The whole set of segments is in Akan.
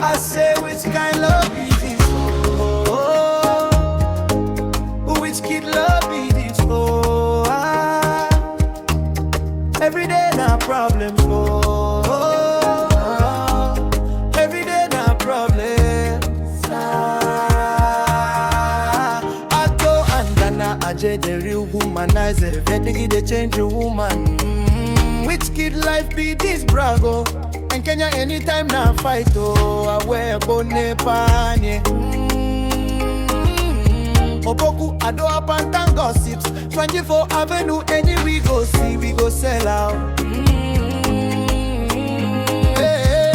I say which kind love is this? Which kid love is this? Every day na problems. Every day na problems. Ato and Dana Ajay, the real womanizer. Vedigi they change a woman. Which kid life be this brago? And Kenya anytime na fight I wear bone panye. Opoku ado up and tang gossips 24 Avenue any we go see we go sell out. Hey,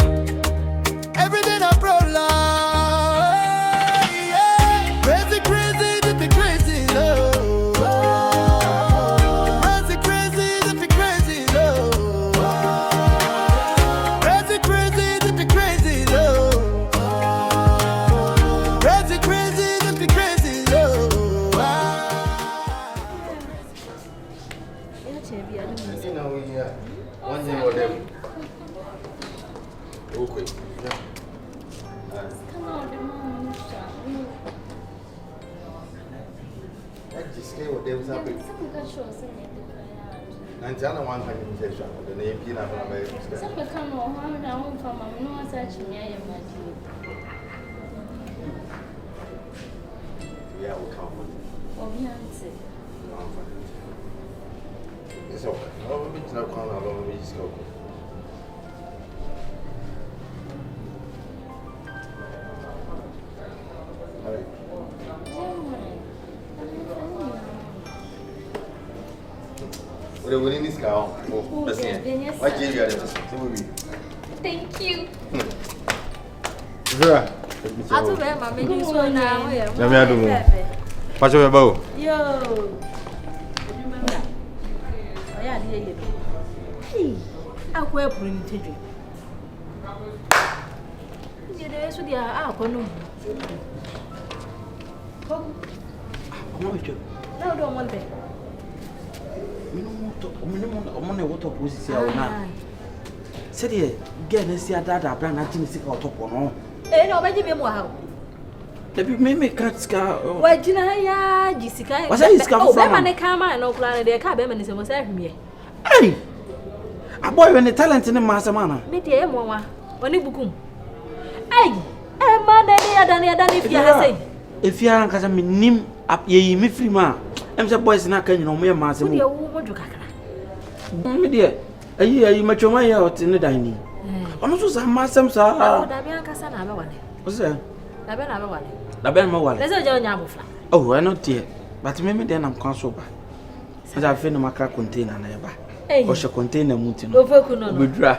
every day na problem. Yeah. Crazy, crazy, this be crazy love. Crazy, crazy, this be crazy love. Crazy, crazy, this be crazy love. Crazy, crazy, this be crazy love. One year or them. Okay. I just stay with them. And Jana one time in session, the name Pina from America. Some become more harm down from no such near Yeah, we'll come. Oh, Nancy. It's okay. No, we need to come along. We just go. We're winning this car. What gave you this? Thank you. Vera. I told them I'm making so now. Let me do more. What's your bow? Yo. Hey, I will bring it to you. There's with the apple. No, don't want it. Omone water process here now. Said here, get a see a data brand nothing sick or top on. Eh, no, maybe me more. The me can't scar. Why, Gina, Jessica? What's that? Oh, Batman, come and no plan, their cabin is almost every. Hey, a boy when the talent in the master manner. Me, dear, Mama, when you book. Hey, man, than if you say. If you are a nim up ye, me free man. I'm the boys not can you know me, master. Me, dear, a year you met your way out in the dining. Almost some master, sir. Oh, what's that? Oh, I not dear, but maybe then I'm consoler. As I feel my car container never. Or shall contain a mutin. We draw.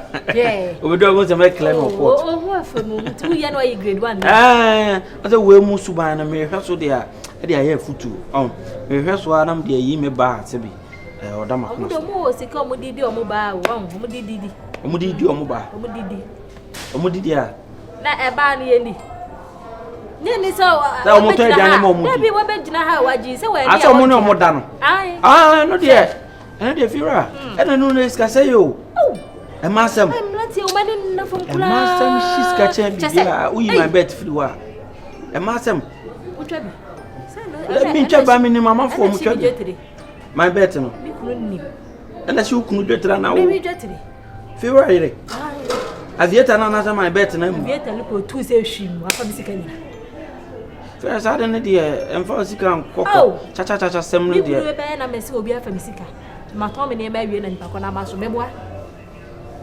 We don't want to make claim of what. Oh, for 2 years, grade 1. Ah, other way Musuba and a mere hustle there. I hear foot too. Oh, we first one of the ye may bar to be. Or Dama. Most come with the mobile one, Mudidi. Omudi or mobile. Omudia. Not a barney. Nearly so. Maybe what bet you know how I just say. I saw money more than. Ah, not yet. And if you're and I know this can say you. Oh, a master. I'm not your man enough from Master. She's catching we my bed flew. A master. Let me check by me, Mamma, for my bed. And as you could get now. February. As yet another my bed and I'm yet a little too say she was first, I don't know, and for Sican, cha assembly, dear. And I may still be a famisica. My Tommy near Marian and Pacona Masso Memoir.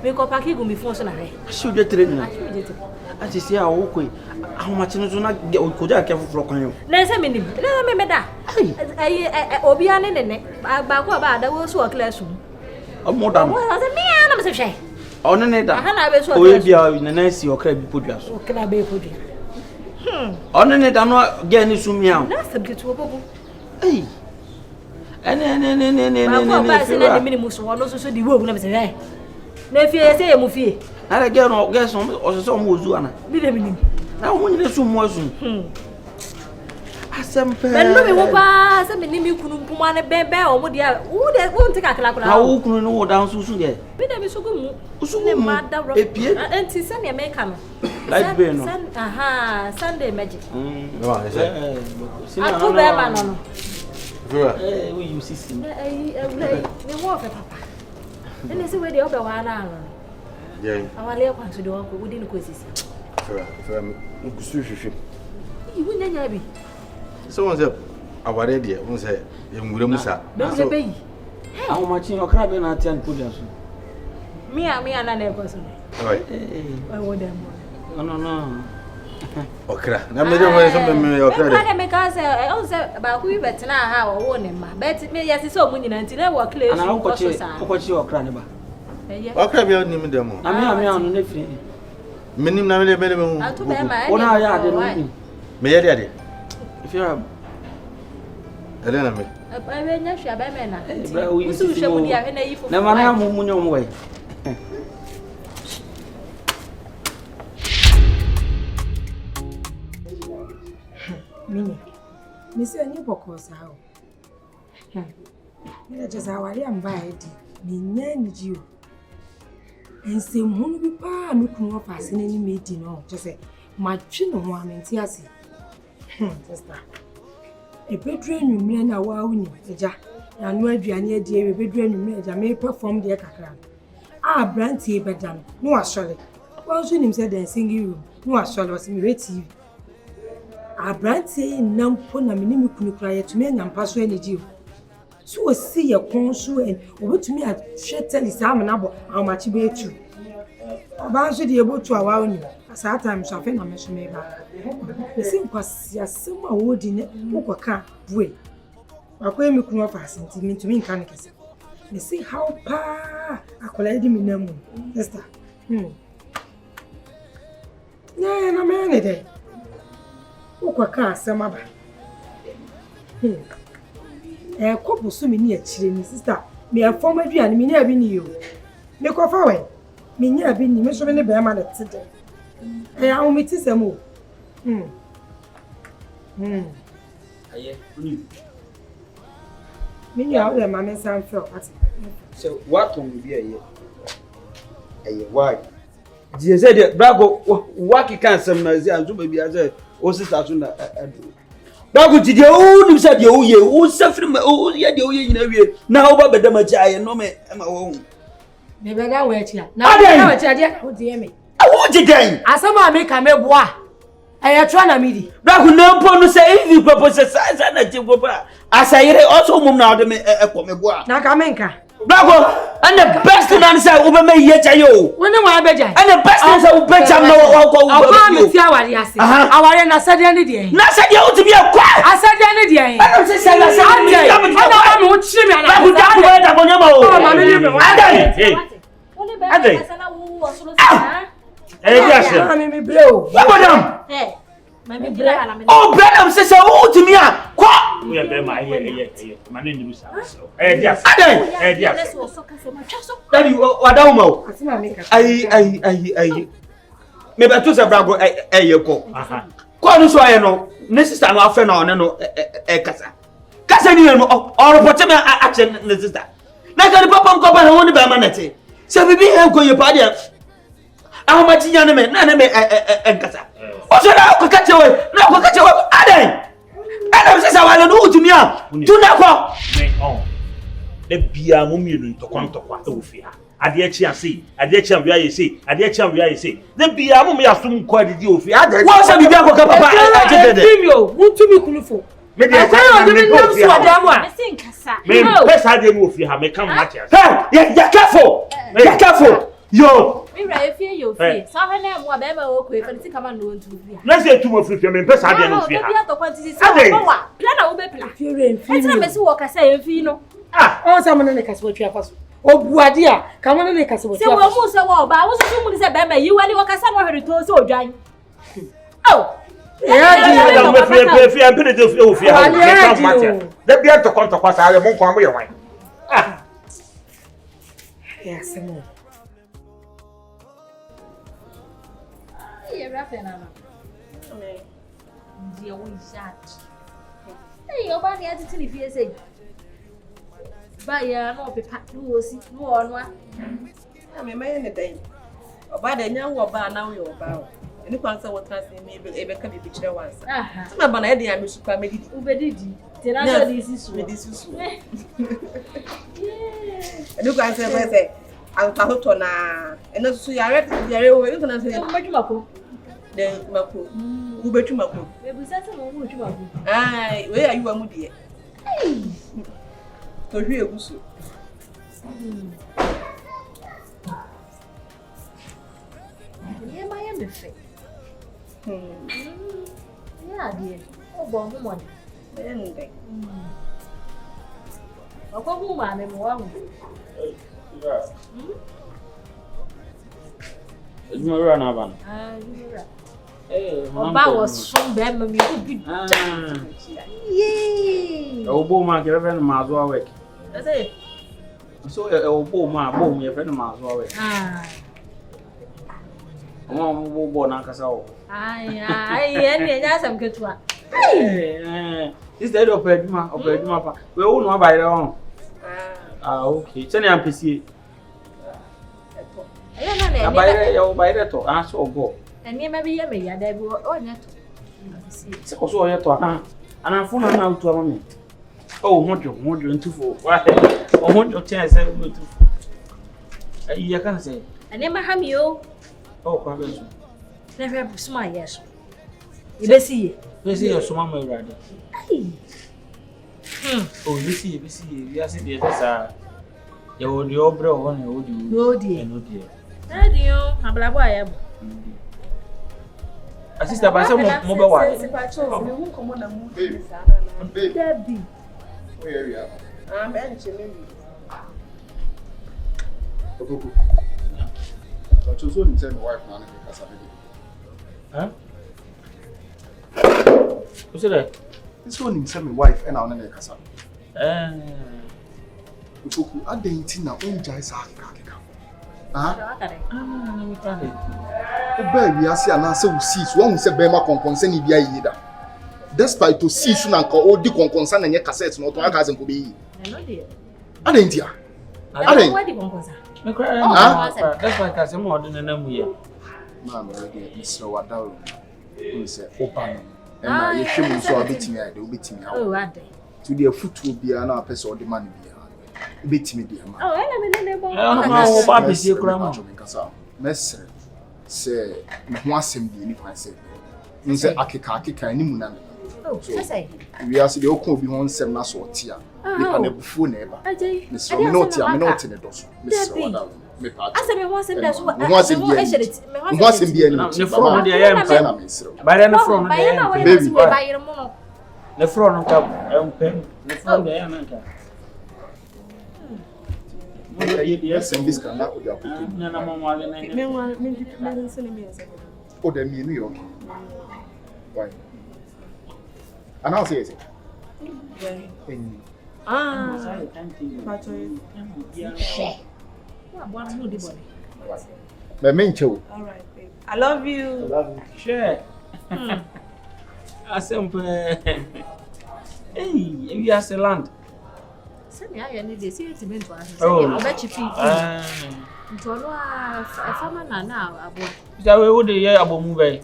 We go back here before Sonare. Should you train? I just see how okay. How much is not could I care for you? There's a minute. Let me make that. I Obian in it. I back about that was so a classroom. A more than me, I'm a shay. On an edda, I will be out in a nice or crabby put us. Can I be put you? On an edda, I'm not getting to me out. That's a bit to a bubble. Hey, and minimum one also the work never say. Nephew, I say, Muffy. I get no guess on or some who's one. Now, when you soon was some pass, I mean, you couldn't put one a baby or would you won't take a clap. How can you know down so soon? But I'm so good. And Tissania may come. Light bay no. Sunday magic. No, I say. Aku be ma no. Vera. We use this. Me wo fe papa. Ene se we de obe wa na no. Yeah. Awale kwa so de wo ko wudi ni ko sisi. Vera, me kusu hwehwe. Iwu nyanya bi. Someone said, aware there, one say, yemure musa. Be be yi. How much in okra be na tian podium so. Me na na ko so. Oi. I want them. No. Okra. Na me dey want some me okra dey. dey. Na me ka say, I say ba ku be tena ha wo ne ma. Bet me yes say omu nyina nti na wo clay. Ana ukochi okra ne ba. Okra be oni me dem o. Na me anu na firi. Menim na me dey me hu. Atu be ma. Ona ya ade no. Me ye dey. If you are Elena me. Ba nya hwa ba me na. Bra we Usu hwe mu dia na yi fufu. Na mana mu nyom we. Mini. Misi ani boko sao. Mira je zawari amba edi. Ni nya ni ji o. Ense hunu bi pa me kunu ofa ase ni medi no. Je se ma twi no ho amenti ase. Sister. E bedru anwumre na wa uni eja. Na no aduane adi e bedru anwumre eja me perform de kakra. Ah branti e bedam. No asole. Wa so nim se den singing room. No asole was me TV. Abranti nampo na me ni kunu kura yetumi anyampa so energy so o si ye kon so en obetumi a hweteli sa amana bo amachi be etu oba so de ebotu awa oni asa time so afa na me so me ba me si nkwasi asem a wodi ne ukoka bue akwa mi kunu afa asenti mi ntumi nka ne kese me si how pa akola di mi namu sister na me ne de ukwaka asema ba kopu so me ni akire ni sister me afom aduane me ni abi ni yo me kofa we me ni abi ni me so me ne be ma na tede awu me ti sem o Aye uni me ni awu le ma me san feel ati so what on be aye why je say the brago waki kan sem na zi anzu ba bia say o sister so na adu brago ti de o nim say de o ye o safri ma o ye de o ye nyina wie na o ba bedam achi aye no me ma wo me be ga we achi na na we achi de o de me awu je den asama me ka me boa aye tro na midi brago na mpo no say if you propose say na ti papa asayire also mum na o de me ekọ me boa na ka me nka brago and the best man say we me ye chayo woni wa beja and the best man say we beja no ko awa me ti awari ase awari na sade ne de na sade o ti bi akwa asade ne de I don't say say na sade ana ma no chiri me ana brago da ko da ko nyama o ma me ni me adai Woni be asa na wo so so na. Eh dia me bleo madam Ma me bila ala me. oh madam say say o ti mi a ko we be ma ye ma no nyiru sa dia adai dia Let's so ka se ma twa so. daddy wadaw ma o asima me ka ai me ba to say brago ye ko aha ko no so aye no ne sister no afa na one no kasa ni mo o report me action ne sister na ka ni papa ko ba na woni ba ma na te se bibi he ko ye pa dia ahoma ti nya ne me na ne me kasa o so na ko kache we na ko kache we adam se sa wale no utumi a tu na ko me on le bia mo mienu ntokwa e wo fi ha ade achi ase ade achi amwia ye se ade achi amwia ye se le bia mo me asum ko adidi wo fi adam wo se bibi ko ka papa ajede timio mutumi kunufo me dia akwai odimi nam so adamu a Me sin kasa. me pesa de wo fi ha me kan match ase hey ya careful yo Me ra efie yo fie. Sa hwe na mo ba ma wo ko e fa ti kama no ntu fi ha. na se tu mo fi me pesa de no fi ha Bia to kwanti si sa wa. Pla na wo be pla. fiore E ti na me si wo kasa e fi no. on sa mana ne kasa twa faso obuade a ka mana ne kasa Se wo mu se wo ba wo su mu ni se ba ma yi wani wo kasa no hwere to se odwan. Oh. ya me fi ampede de fi wo fi ha me kan match le bia tokwa sa le mo nko am ye wan ya semo Ye rafa na na. Ndi wo ishat. Oba ni ati ni fie sei. Ba ya no pepa no osi no ono a. Me me ne den. Oba da nya wo ba na wo yo ba. Any answer what I say, maybe a become a picture once. Some of my idea, Miss Pamedi, Ubedidi. Tena this is with this. And you guys say, I'll talk to na, and not so you're going to say, Mako. Then Mako, Uber to Mako. Aye, where are you, Amudi? To hear Gusu. Yeah, my embassy. Yeah, dear. Oh, bon, money. Anything. I'll go home and one. It's my run avan. Oba was from them, me would be. Yay! Obo ma ke friend ma zo awek. That's it. So obo ma bo me friend ma zo awek. Omo bo na kasa o. Ai, any just some good one. This day opeduma pa. We wo no abaire on. Okay. Send am pesi. Abaire ya obaire to so obo. And you maybe you may there be on it. Se ko so o ye to aka. Ana fun na utu amami. Oh, mojo into for. Why? Oh, mojo chance say go to. You can say. And never ham you. Oh, kwabe. Never smile yes. You be see. You see your suma mo rade. Oh, you see, we are saying this you would your bro one would you? No dear. No dear. Radio, I'm boy. Sister, by some mobile wire. Debbie. Where are you? I'm entering. But you saw him say my wife now because Huh? What's that? This one him say my wife and I'll never casa. Ukoku adenti na onja isa akika. Oba wi ase ana se usi so won se be ma konkonsa ni bia yi da. Despite to see so na nka odi konkonsa na nye cassette no to aka se nko be yi. No dear. Adenti a. Adenti konkonsa. Me cry. That's why I say more than na mu ye. Man, we Mr. Wadao. Who say opa no. Na ye hwem so abetimi ade obetimi awo. Oh, ade. To the futu bia na person odi man bia. Obetimi dia ma. Oh, ela me nene bo. Ma wo ba bisi kura mu. Mesre se me ho asem bi ni kwan se. Nse akeka ni mu na me. Oh, say. We are the okun obi ho nsem na so otia. Nipa na bufu na eba. Mr. Me no tia ne doso. Mr. Wadao. Me pa. Asa me ho asem da so. Me ho asem bi ani. Ne fro no de ya mpa na me sro. Bare ne fro no de ya. Baby. Bayire mo. Ne fro no ka mpem. Ne fro de ya na nka. Yes, and this can not be a put. Na na mo wale na. Me send me. Oh, the me New York. Why? And I'll say it. The main show. All right, babe. I love you. Sure. Asempe. Hey, you are the land. Send ya any day see it mean to us. Oh, I bet you feel. Ntolo a fama na abo. That we would hear about movie.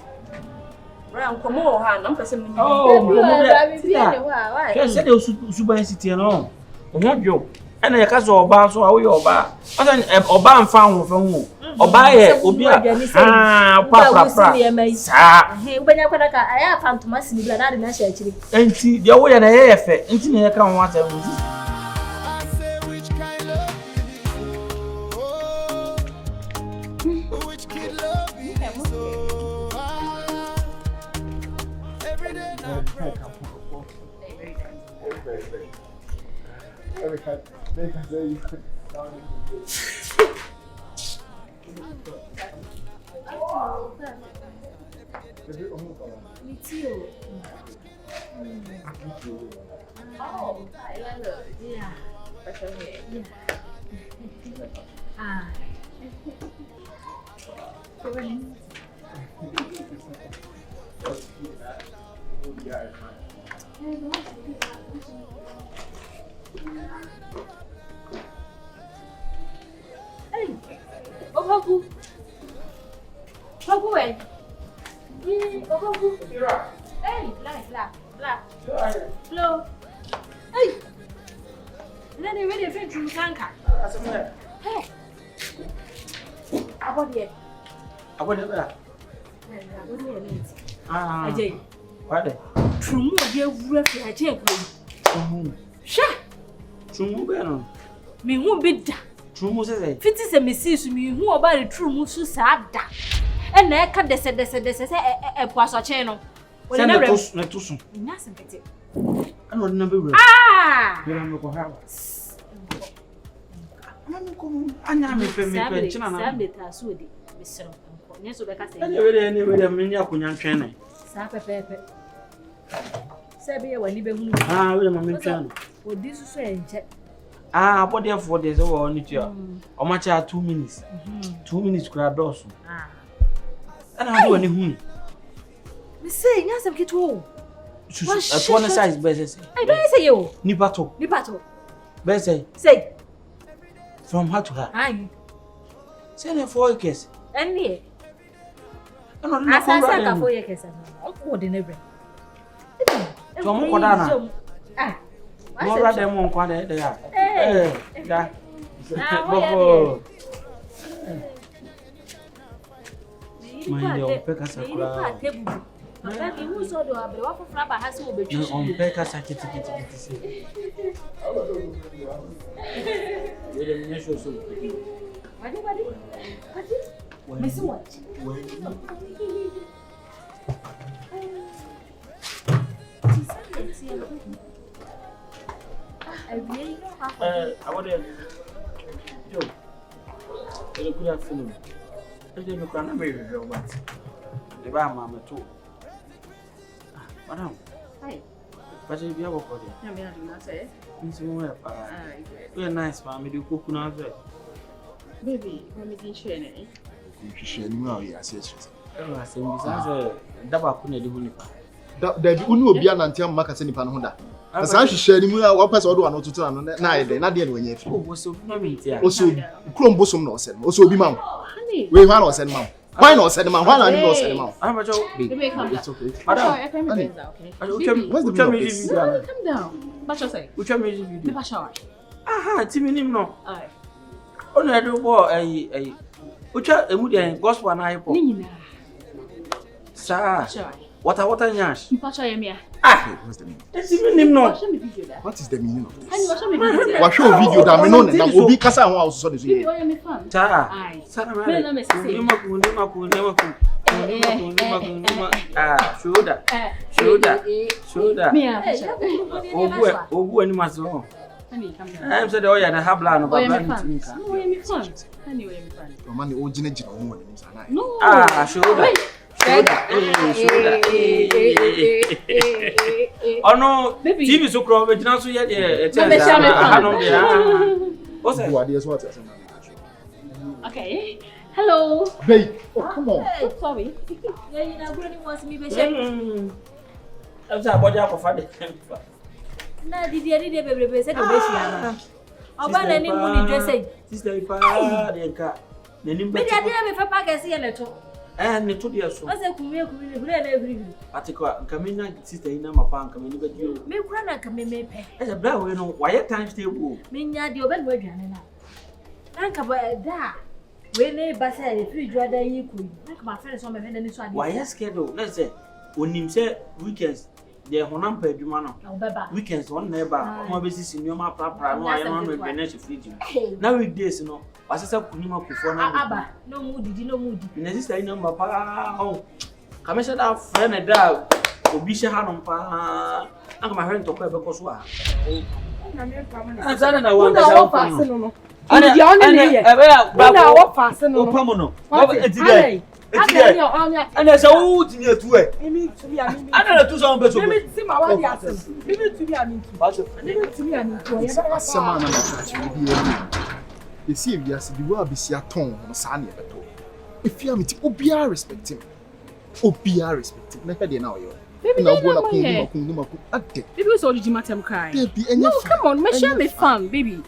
Right, come on, ha, I'm person me. Oh, just say the super city no. Won jo. And ya ka so oba so awo yo oba. Asa oba nfa ho fa hu. Oba ye obi a pra. Sa. Ubenya kwada ka aya fantoma sini bla na de na sha akiri. Enti de wo ye na ye fe. Enti na ye ka ho asem. Me too. Oh, I love it. Yeah. Yeah. Ah. Hey, oh, Pagu, eh? Hey, black. Hello. Hey. Then they ready to drink tanka. Hey. About here. About there. Ah. Ajay. What? Trumu dey wura fi ajay ko. Sha. Trumu be no. Me hu bi da. Trumu say. Fiti se me see su me hu oba re trumu su sa da. E na e ka dese e poaso che no. Say na to so. Nya sempete. Ano na be wura. Ah! Be na me ko ha. Mami ko anya me fe china na. Sabe ta so de. Mesro. Nyeso be ka say. Anyway, me ni akonya ntwen na. Sa pepepe. Sabe ye wani be hunu. Ah, we mami ntwen no. Odi so enche. Ah, about there for days o ni tia. O ma cha 2 minutes. 2 minutes kura doso. Ah. Ana do ni hu. Me say nya sem kitu. At one size best say. I don't say you. Nipa to. Best say. Say. From her to her. Aye. Say na 4 acres. Any. Ano na ko Asa ra. ka 4 acres. O de nebre. To mo koda na. Ah. Mo ra dem mo kwa de ya. Da. Boko. Mind your peka sakura. Papa ki hu so do abre wa fofra ba ha se wo betwi. On peka sakiti se. We dem nye so so. Wadi. Mesi what? I want to. Joe. Good afternoon. I didn't look on me, but the bar, Mamma, too. Madam. Hi. But if you have a body, I'm going to not say. We're nice, mammy. Do cook now. Baby, let me teach you anything. You share ni ma ya say so. I say, Mrs. Daba couldn't do nipa. That the unu obi anante am maka se nipa no ho da. Asa hwehwe ni mu a wo pese odo ano tutu ano na aye de na de wenye fi. Oh, so no meetia. Oso krom bosom na ose. Oso obi ma wo. Honey. We hwa na ose ma wo. Why na ose ma? Why na ni ose ma wo? I'm a joke. Baby, come down. It's okay. Madam. I can't remember that, okay? What's the meaning of this? No, come down. Basha say. Which one music video? The Basha. Aha, Timmy nim no. Aye. Ono edo bo ucha emudia gospel na hip hop. Ni nyina. Sa. Basha. Water nyash. Basha ye me. Ah, what's the meaning? Timmy nim no. Basha me video da. What is the meaning of this? Honey, Basha me video. Wa show video da me no na obi kasa ho a so de so Baby, ye. why me fan? Sa. Aye. Sa na Me na me say. Ni maku. Ah, shoulder. Me a Basha. Ogu ani maso. Honey, come down. I'm said oh yeah na habla no Why babla me ni fan? tinka. No, why me fan? Honey, why me fan? O man o gina gina o mo ni sa na. No. Ah, shoulder. Oh no, Baby. TV so crowd we dina so ye e No, me share me fan. ano be ah. O say Do ade so what say na. Okay. Hello. Babe, oh come on. Oh, sorry. Yeah, you know, Granny wants me be shame. I'm say aboja ko fa de. Na didi bebrebe se do be shia na. Oba na ni mu ni dressing. Sister ipa de nka. Nani Me dia dia me fa pa ga se ye na to. Ne to dia so. O se kumie hure na ehuri. Atiko nka menya sister ina mapa nka menya be dio. Me kura na ka me pe. E say bra we no why times table. Me nya dia oba no aduane na. Na nka ba da. We ne ba se e free jwa da yi ku. Na ka ma fere so me fe na ni so ade. Why schedule? Let's say onim say weekends the honam pa adwuma no. Weekends one neighbor mo be sisi nyoma prapra no aye no me na she fridge. Na weekdays no wasesa kunima kufo na aba no mu didi na sister ina mapa oh kame se da friend da obi she hanom pa anga ma friend to ko e be ko so a na me pa ma na na wan ka sa no ana ebe ya na wo fast no o pamo no etide ana sa wo tinye tu e ana na tu so be so Mimi ti ma wa di asen. Mimi tu bi ami tu. Mimi tu bi ami tu. Asema na na church bi e see if yes the way be see aton no sa na e beto. If you am it obia respect him. Na ka de na oyo. Na go na kun ade. Baby, so did you matter cry? Baby, no, come on, me share me fun, baby.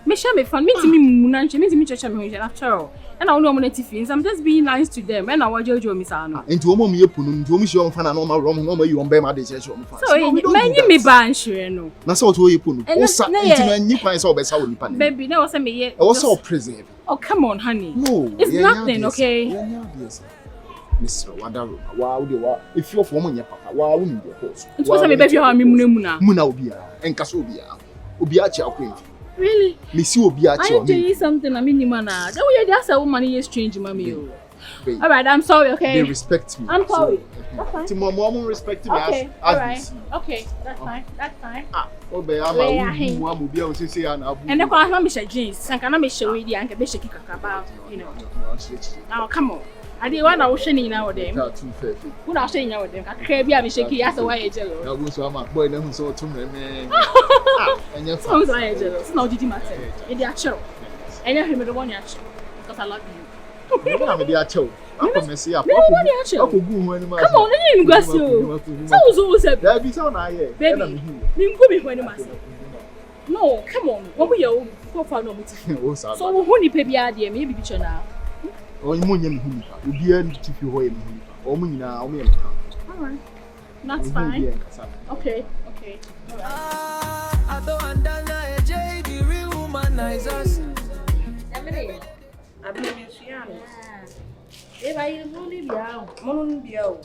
Me share me fun. Me to me munanche, me to me church me after all. And I don't know how things. I'm just being nice to them. And I want Jojo Misano. And to Omo Yapun, to Omo Fan and Oma Roman, Oma, you on Bema, they say, so many me ban sure no. That's all to you put. And you find so best how you pan. Baby, never send me yet. I was so present. Oh, come on, honey. No, it's nothing, okay? Mr. Wadaru, wow, they were. If you're from your papa, wow, wouldn't be a horse. It was a baby, you have me Muna. Muna Ubia and Casobia. Ubiachi acquaint. Really? Miss Ubiachi. I'm doing something, I mean, Mana. That way, that's a woman is strange, mommy. All right, I'm sorry, okay? They respect me. I'm sorry. That's fine. My mom respect me okay, as right. Okay, that's fine. That's fine. Ah, oh, but I'm a woman to say an abu. And the one I'm jeans, and can I make sure we and can be shaky about, you know. Now, come on. I didn't want to ocean in our day. Who are saying our day? I can't be shaky as a way jello. I was a boy, never saw to me. And your songs are jealous. No, did you matter? In the actual. And you hear the one actual. Because I love you. I'm the actual. Come on, let me go. So, there be some I hear. Baby, you could be when you must. No, come on. What will you go for? No, so who need baby idea? Maybe picture now. Oh, you won't be able to feel way. Oh, me now, me. Alright, that's fine. Okay. I don't understand a JD real humanizers. Emily, I believe you, Shiana. If I use only be out, Monon be out.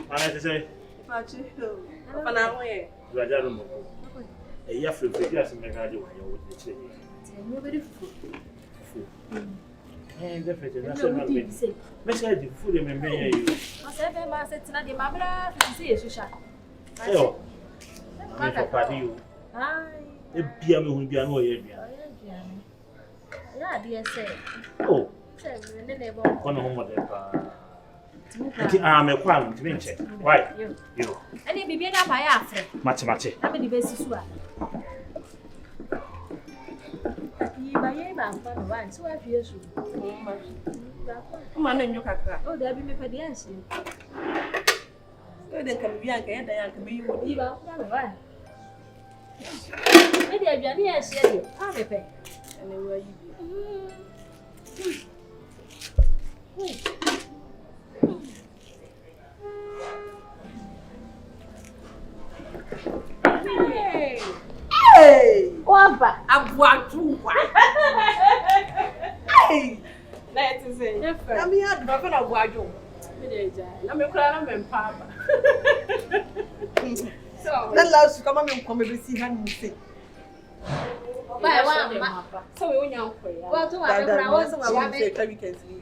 I say, If I choose, I'm not away. you are just a year from the gas and make idea what you would say. nobody food. And definitely, that's what I'm saying. Let's say the food and maybe you. I said, I said, tonight, my brother, to see a shisha. Oh, I'm for party. A beer will be annoyed. Yeah, dear, say. Oh, one home of them. I'm a qualm to mention. Why? You. And it be being up by after. Much. I'm in the best one. So I feel so. Man, and you can cry. Oh, there be me for the answer. So then can be young and I can be you. Maybe I'll be here, say, I'll pay. And then where you Hey! Wamba! I'm what to Hey! Let us say, I'm here to have a wardrobe. I'm a crown and papa. So, let us come and come and see how you say. So, we went out for you. What do I want to say? We can see you.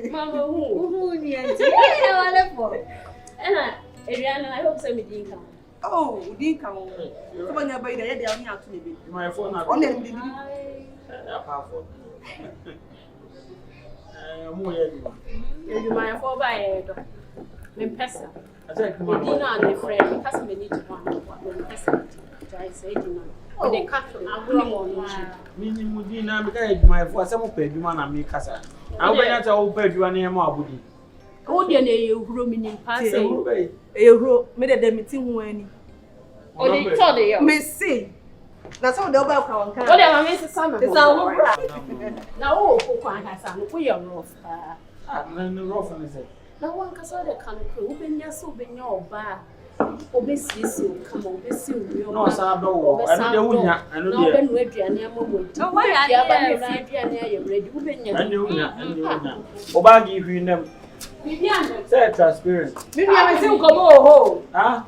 Mama, who needs it? And I hope so. Oh, didn't come on. Come on, your baby, they're down here to me. My phone, I'm you my 4x8. When Pessa, I said, dinner and a friend, because we need to one. When Pessa, I say, dinner. Oh, they cut from our minimum dinner because my for some paid you man and me casa. I'll be at all paid you any more booty. Oh, dear, you room in passing. A row made a meeting when. Oh, they told you. Miss C. That's how the back on. Oh, they are Mrs. Summer. It's all right. Now, Quan has some. We are rough. And the rough and say, no one can saw the country. Open your soup in your bar. Obviously, come on, this is no, Sabo, I know the and no, Ben Wedry and Yammo. Oh, why are you ready? Obagi, if you never say transparent. Maybe I still come home. Ah,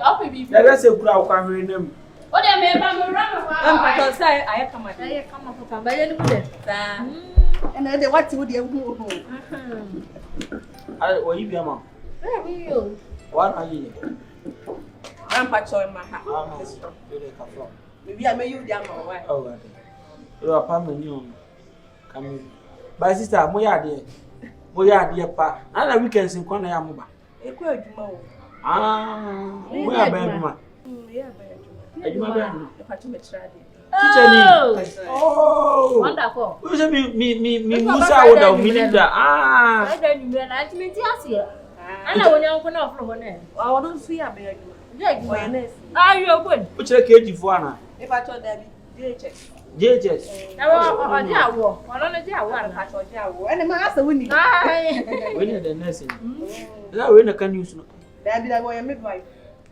let's say, put out covering them. What I may run I come up from by any and then what would you do? I will you be a mom. Where are you? What are you? I'm patching my house. Maybe I may use them. Oh, you are permanent. Come by sister, Moya dear pa, and a weekends in Kona Yamuba. A quid more. Ah, we are bad. Oh, wonderful. Me, Musa would have meaning that. Ah, I don't know. I didn't see us here. I know when you're going off from one end. I don't see a bag. Ah, you're good. Which are KG for Anna? If I told them, DHS. JHS. Oh, dear, war. I don't know, dear, One patch or Jawo. And the master winning. When you're the nursing. That way, I can use. There be that boy a midwife.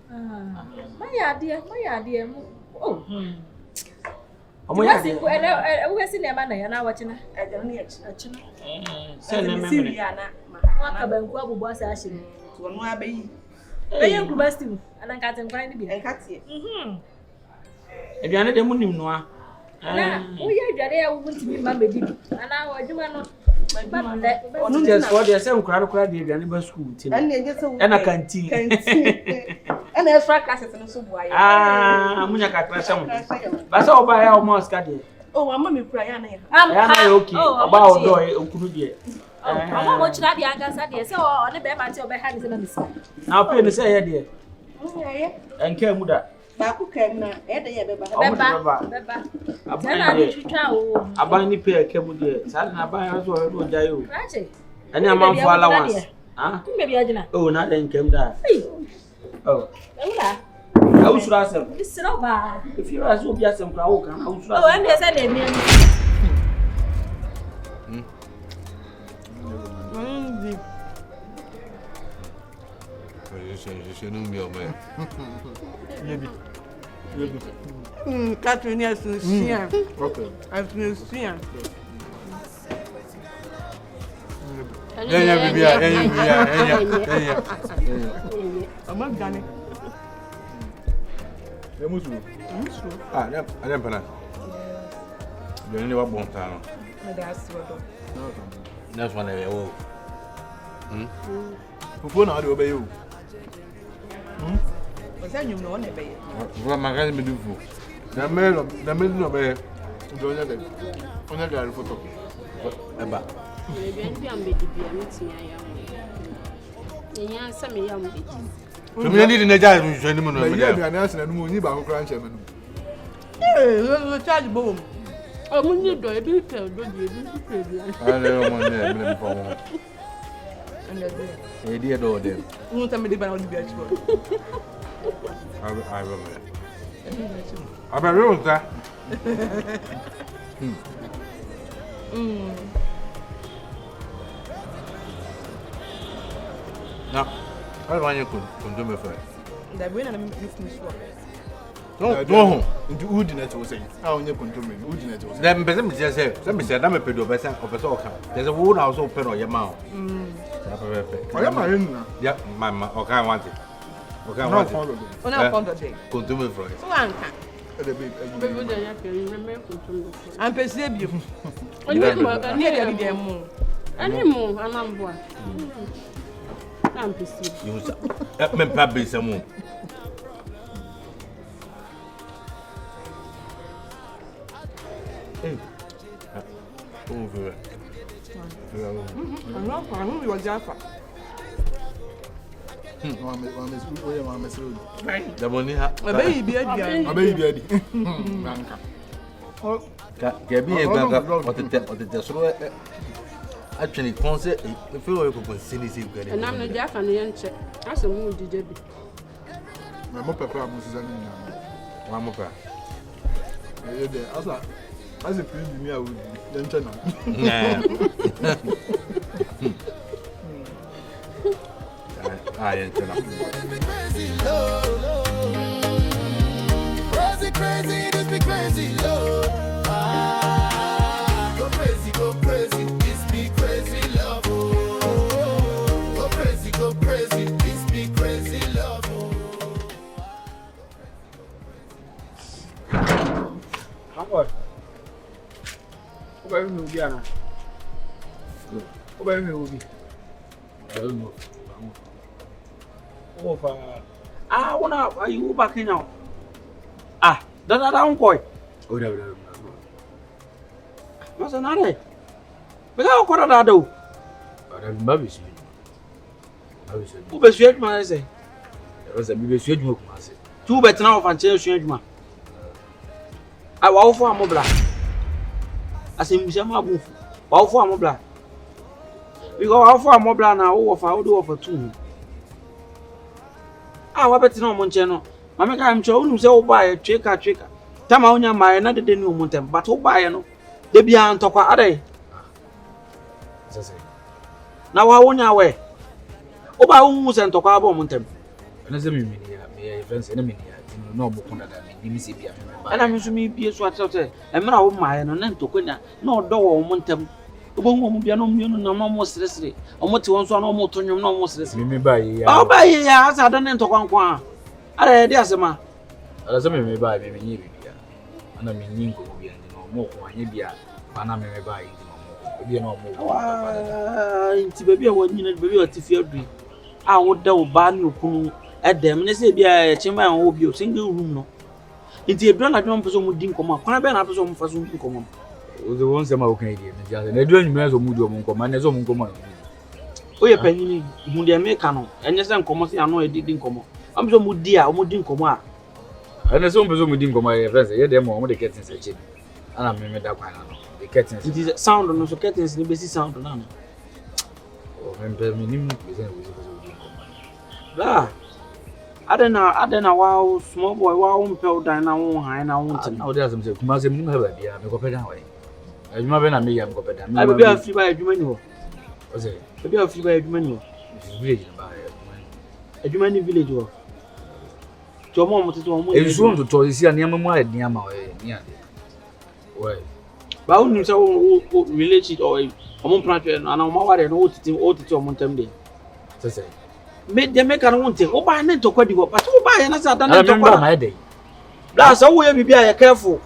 My idea. Oh, I'm waiting. we're seeing a man and I watching her. I don't need Send them a Syriana. What was asking? To a more baby. They are combusting, and I can't find it. And cut it. If you're not the moon, no. We are there, won't be my baby. And I do not. Just for the same crowd, the animal school. And a canteen. And extra classes in the subway. Ah, Munaka class. That's all by our mosque. Oh, I'm mommy crying. I'm okay. About Okudia. I'm watching that the Agas, so on the bed until behind is in the Now, pay the say, dear. And came with that. Baku came now, every I buy any pair came with you. Saturday, I buy as well. And I'm on for allowance. Maybe I didn't. Oh, not then came down. Oh, I was rascal. Listen over. If you are so be some crowd, I was Oh, and there's a name. Catherine has to see. Okay. I've been seeing. I'm not done. I don't know. You never born town. That's one of you. Who know how to obey you? Was that you know on the bay? What my guys do for? The middle of a on a photo. About. Maybe I'm baby, I'm yeah, some young baby. So we need a guy who's training on Yeah, I'm asking and we need about grandchildren. Hey, charge boom. Oh, when you do a bit, don't you? I don't want to for a dear daughter. Won't tell me the band on the beach. I will. I'm a real that. Now, I want you to do me first. The winner makes me sure. No, Into Udinate was saying, how you control me, Udinate was then Bessie said, let me say, I'm a pedo better of a soccer. There's a wood house open on your mouth. I am my own. Yeah, my okay, I want it. Okay, I I'm want not it. following. On our front of day. Continue for it. So I'm perceived you. Animal, I'm perceived. You let me probably some more. Over. I'm not you are Jaffa. The money, A baby, A baby. Gabby and the actually, concert, the fellow who was silly. And I'm the Jack and the answer. That's a mood, did you? My mother, Mrs. One more. As a premium, I would then turn on. I ain't Crazy, this be crazy, love. Go crazy, this be crazy, love. Go crazy, this be crazy, love. How about you, Diana? How about you? I don't know. I wanna. Are you back now? Ah, that's not uncle. Oh, no. What's another? But how could I do? I'm babies. Who persuaded me? I say, there was a baby sweet milk. Two better now and change you. I will for a mobile. I say, Mishama Boof. All for a mobile. We go out for a mobile now. Who of our do for two. Ah, what better no moncheno. Mamma I'm sure you say, oh, buy a tricker. Tamaonia, my another day new montem, but oh, buy no. They be on top of a now I won't away. Oh, by whom sent to Cabo montem. Another minute, may friends enemy, no more than me. And I'm to me be what I say, and now my and to Quina, no door montem. Won't be no more stressful. Or what you want to know more to you no more stressful. Me buy, oh, buy ya, as I don't enter one. I dare some. As I may buy me, and I mean, Ninko will be more for Nibia, and I may buy it no more. Into baby, 1 minute, baby, or Tiffy. I would do ban you at them, and they say, be a chamber and will be a single room. No, into a brand I don't presume would come up. Can I be an episode for some come the ones I'm Canadian, and they're doing me as a mood of Munko, and as a Munko. Oh, you're penny, who they make canon, and yes, I'm coming. I know it didn't come. I'm so mood dear, or mood didn't come out. And as soon as we didn't come, my friends, yeah, they're more the curtains, and I'm made that one. The curtains, it is sound on the curtains, the basic sound on them. Oh, I'm permitting blah. I don't know, wow, small boy, wow, pale down, I won't, and now there's some Muslim, have a dear, go better away. As my friend, I am go better. I will be a free by a human. Was it? Maybe a free by a human. Village by a human village. Your mom wanted to it's room to tell you, see, I am my near my way. Well, but only so related or a moon plant and I'm more than old to your mountain day. To say, made them make an own thing. Oh, by net to quite but who buy another than my day. That's how we be careful.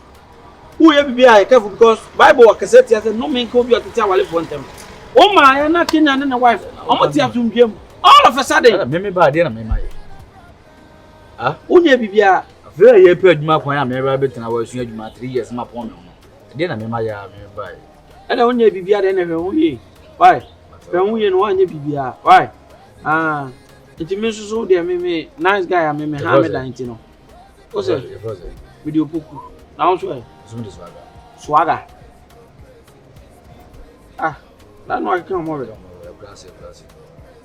Who be careful because Bible cassette has no main copy of the tower for them. Oh, my, I'm not king and a wife. I'm not here to him. All of a sudden, maybe by dinner, my. Ah, only be a very good map when I'm never bit and I was 3 years map on. Then I'm my by. And I only be at any why? When we and one be why? Ah, it means so dear, me nice guy, I may have it. What's it? Video book. Now, swagger. Ah, that's why I come more.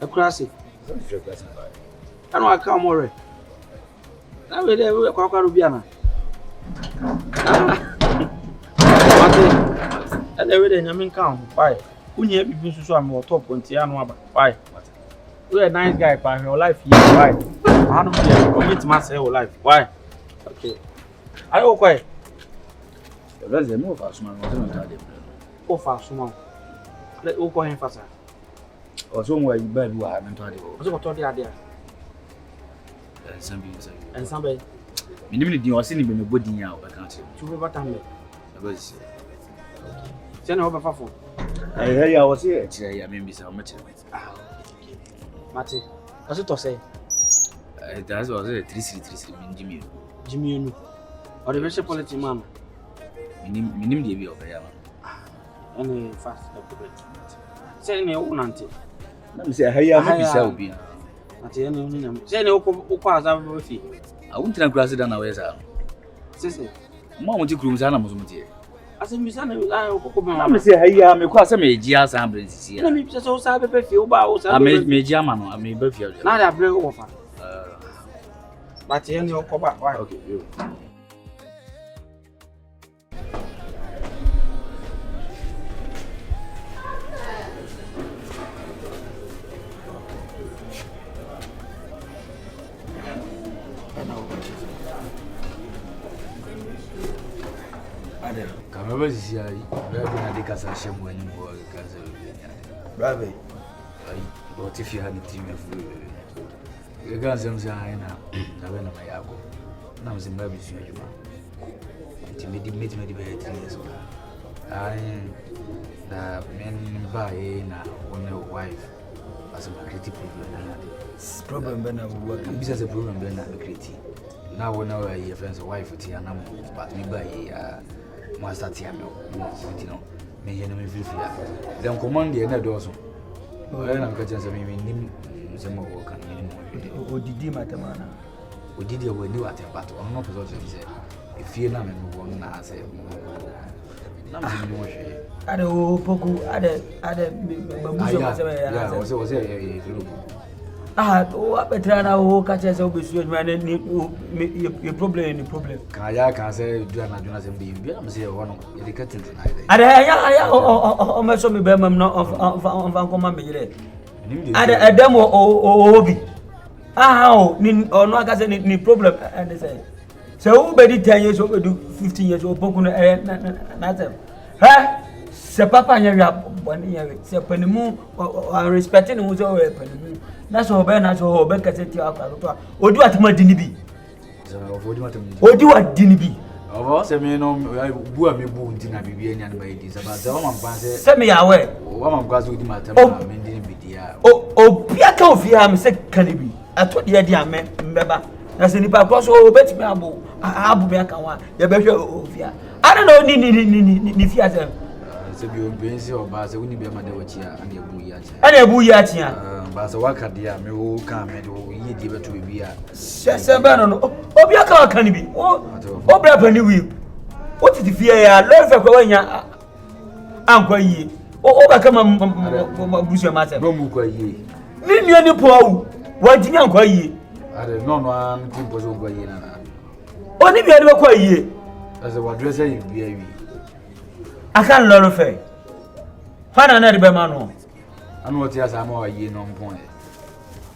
A classic. I know I come more. Now we there we kwa Rubiana. And every day I come. Why? When you have been so I'm top 20 aba. Why? We a nice guy for your life here. Why? I don't commit myself life. Why? Okay. I go quiet. Let's move fast man. Oh fast man. Let go go faster. Or somewhere you buy you are mental. What's what told you there? And somebody minimum you are seeing me body now I can't to over time because send over for I was here I mean so much Mate what's it to say that's was a 333 Jimmy no or the best policy man minimum the of ya any fast say me won auntie let me say hey am be say obi ati ene oni na say ne ukwa azabu fi a wuntina kura se da na we sa sese mo ti kuru sa na mo so mtie ase mi sa na ukoko be na me say haya me kwa se me ji asa ambre sisi na mi bi se o sa be fi o ba o sa me ji ama no me ba fi na da bre wo fa but ene okoba why okay you Kamera sisi ai, bebe na dikasa shemu enyi mbo kaza. Bebe. Ai, boti fi hani timu fu. Gaza mza aina, na bena mayako. Na mzimba bisu yuma. Timidi meti be 3 years. Ai, na men ba na one wife. As a creative problem bena work. Bisa se problem bena creative. Now when I hear friends wife ti anam but me ba master ti am you know me here no me feel fear then command the na do so na me ka chanse me nim se mo work and me odidi matamana odidi we ni what but on no person say if you na me go na say na me no hwe ade o poku ade babuzo ma se ya na say What better now? Catch us up with you, man. Your problem. Can I say, do not do nothing? I'm saying, one of the curtains. I must be Bemam not of Uncle Mammy. I demo hobby. How? Or not as any problem. And they say, so, nobody 10 years old, do 15 years old, Pokuna, nothing. Ha! Se papa nyɛ bɔne yɛ se panimu respecting no so panimu na so be na so be kase ti akwa to odi watama dini bi odi wa dini bi obo se me no bu a me bu nti na bibia nya na bayidi se ba se o man pa se me ya we o man kwa so odi matam na me dini bi dia o bia ka ofia me se kanibi ato de dia me mbeba na se nipa kwa so obetimi abu me aka wa ye be hwe ofia ada no ni fia se se bi o benzi o ba se woni bi ma de wachi a na ebu yi achi ana ebu yi achi a ba se waka de a me o ka me de o yi de beto bi a se ba no obi aka waka ni bi o bra pa ni wi o titi fie ya lo fe kwa wanya ankwa yi o ba ka ma busu ma se no mu kwa yi ni nua ni po awu wa jini ankwa yi are no an ti bo so kwa yi na o ni bi ade kwa yi ase wa dress yi bi awi I can't learn fair. Hana na ribe manu. Anu oti asa ma wa yi no mpon e.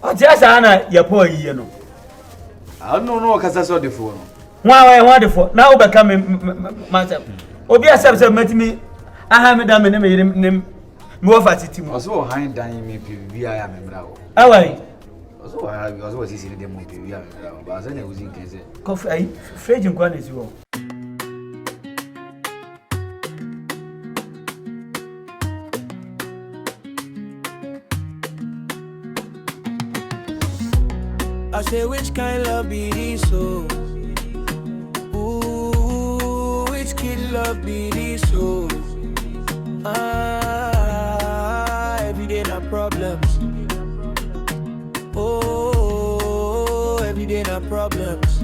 Oti asa na ye po yi no. Anu no kasa so defo no. Wa defo. Na wo beka me matem. Obi asem se matimi aha me da me ne me yire me wo fatiti mu. Oso han dan me pe bia ya me mra wo. Awai. Oso sisi ne dem pe bia me mra wo. Ba se na uzi nkese. Kofi ai fridge nkwa na si wo. I say which kind love be this so? Ooh, which kid love be this so? Every day na problems. Oh, every day na problems.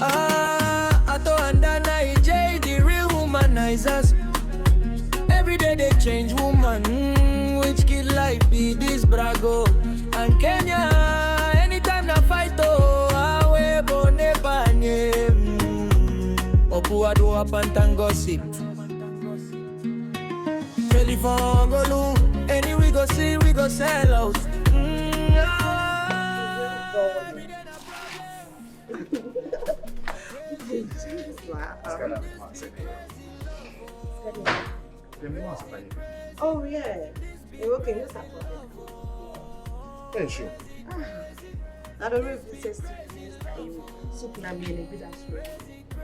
I thought under the real humanizers. Every day they change woman. Which kid life be this brago? And Kenya. Fight awe bone panye opuado apantan gossip telephone go loom any we go see we go sell out Oh yeah, you okay? What's up? Yeah, sure. I don't know if this is soup na me and good as well.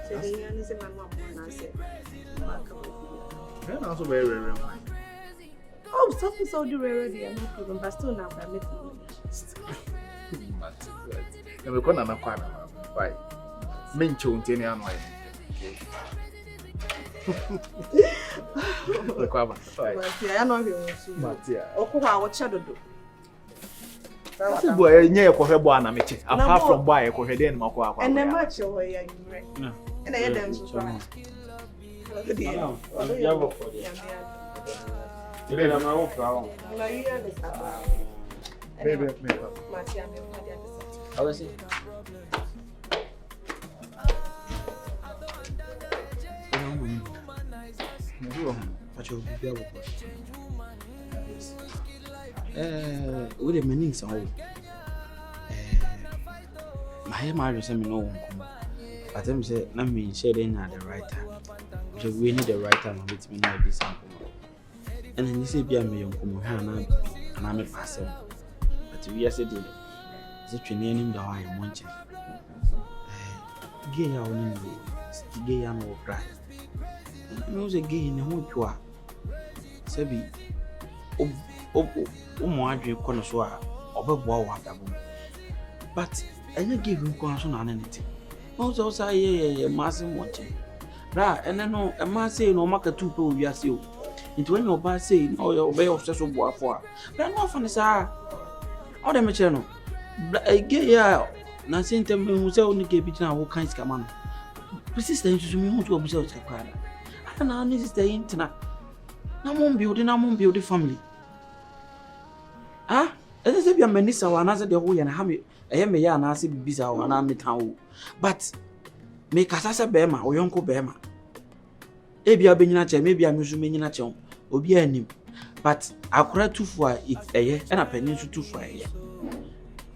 So the young is my mom and I said, yeah, also very rare. Oh, something so do already. I'm no problem, but still now I'm making. Na me kona na kwa na why? Mencho nteni anwa. Le kwa ba. Matia, I know you. Matia. Okwa wa chadodo. That's boy, nye kohwe boy na meche. Apart from boy, kohwe den mako akwa. And the match over here, you right? No. And I them so far. Ya go for it. Ile na mawo flower. Na you understand. Baby, Matia me kwa dia. I will see. With the meaning so my marriage say me no won come but them say na me share dey na the right time we need the right time with me na this am and then you say bia me yonkom ha na me pass but we are say dey is twene anim da why monche gay ya oni no gay ya no cry no say gay na ho twa sabi mo adwe kono so a obeboa wa dabo but anya give him kono so na anete no so say ye massive monche ra ene no e ma say no maka tu pe owi ase o nti when you ba say no you obey of so boafo a ra no afo ne sa o de me chere no ge ya na sentem hu say oni ke bitina wo kan sika ma no sister nsusu mi hu to obusa o sika kwala ana na ni sister intina na mom build family. Ah, ɛsɛ sɛ bia manisa wa anaasɛ deɛ woyɛ na ha me ɛyɛ me yɛ anaasɛ bibisa wo anaa metan wo but me kasa sɛ bɛɛma oyɔnko bɛɛma ebia bɛnyina kyɛ me bia me nso menyina kyɛ obi anim but akora tufo a ɛyɛ ɛna pani nso tufo a ɛyɛ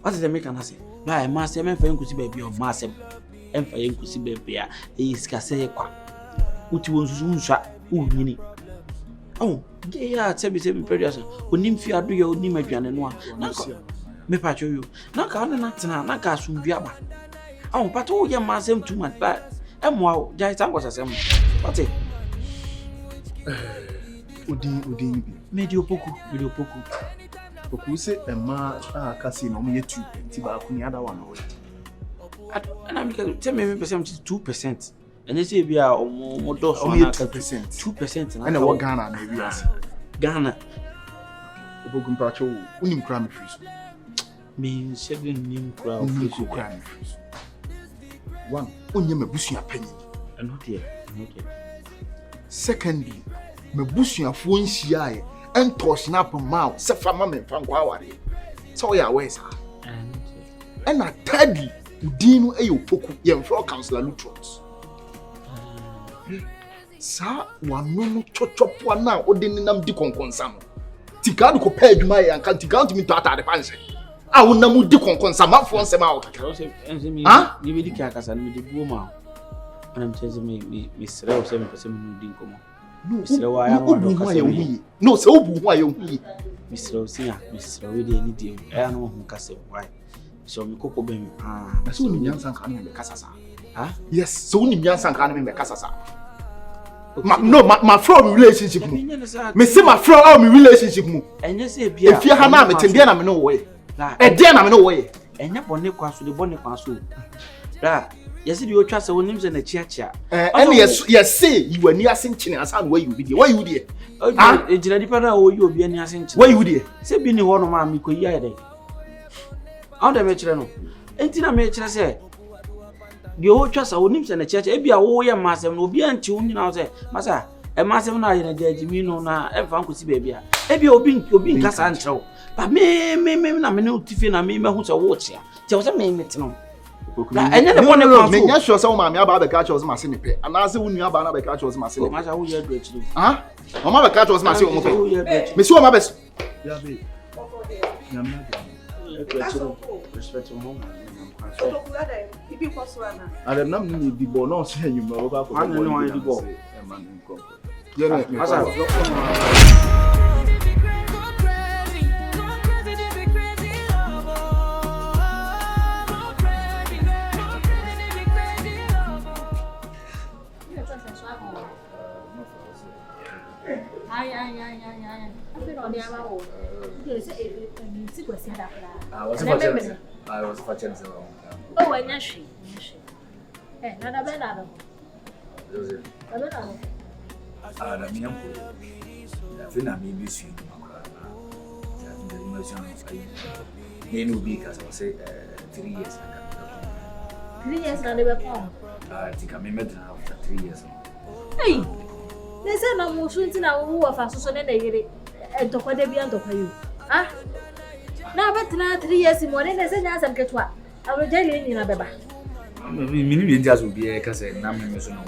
what is the make ana sɛ ba ma sɛ me fa nkusi baabi o ma sɛ emfa yɛ nkusi baabi a ɛyɛ sika sɛ yɛ kwa uti won susu nswa unyini oh ge ya tsebi period onim fi ado ya onim aduane no a na me pa cho yo na ka na tena na ka asumdua ba oh but wo ye ma asem too much but emwa jai tango sasem what it odi medio poku poku se ema aka se no me 2 ti ba ku ni ada wa no ana mi ka tell me percent 2%. And they say, "Bia, mo do so na 2%." And what Ghana na wi ase. Ghana. Obogum pacho, unim kra me free so. Me 7 nim kra me free so. One, onye mabusua panyi. Not here. Secondly, mabusuafo nhia ye, entosh na pama, se fama me fankwa aware. So ya we sa. And thirdly, udinu e yopoku, ye mfro councilor Lutrons. Sa wano no chochopo na ode ninam di konkonsa no tika do ko pa adwuma ya kan tika ntimi to atade panse a wonam di konkonsa mafo nsem a wokaka ha ni be di kaka me di buo ma anam cheze me srew se me pese me di nkomo no srew aya no se obu ho ayo hu me srew sia me srew we de ni di aya no ho kase why so me kokko be me na so ni nyansa kan me kasa sa ha yes so ni nyansa kan me kasa sa my from relationship mu me say my from our relationship mu enye say bia efia ha na me tembia na me no wo ye e dia na me no wo ye enye bone kwaso de bone kwaso da yesi de otwa se wonim se na chiachia and yes say you ani asenchine asa no you be there why you there ah ejira dipa na wo yi obi ani asenchine why you there se bi ni ho no ma mi ko yi aye dey how dem e kire no enti na me kire se de o twa sa onim se na chiachia e bia wo ye masem no obi anti wo nyina se masa e masem na aye na jajimi no na e fa nkosi bia bia e bia obi nkasa nkyerɛw ba me na me ne otife na me hu se wo chia te wo se me meteno enye ne bone kwa me nya sure se wo ma me aba be ka chose ma se ne pe ana se wo nua aba na be ka chose ma se ne ma sha wo ye do akiri ah mama be ka chose ma se wo mo pe me si wo ma be ya be ya me do respect mo ibi kwa swana ale nam ni di bo no se nyuma wo ba ko ano no di bo e man nko ye ne asa Ai. Afiro dia bawo. Dia se si kwesi da kra. Was facendo se não. Oh, é nhashi. Nada bem nada. José. Tá bem nada. Na minha mãe. Fui na minha bicho no cara. Já tinha uma chance aí. Nem no bica, só você 3 years na 3 years na debe pão. Tika me medra after 3 years. Ei. Nesse na musu ntina wo afa so ne na yire. Entokwa de bia ntokwa yo. Ah. Na betina 3 years mo ne se nya asem ketwa. Awojali ni na beba. Mini bi ndia so bi ka se na me so no.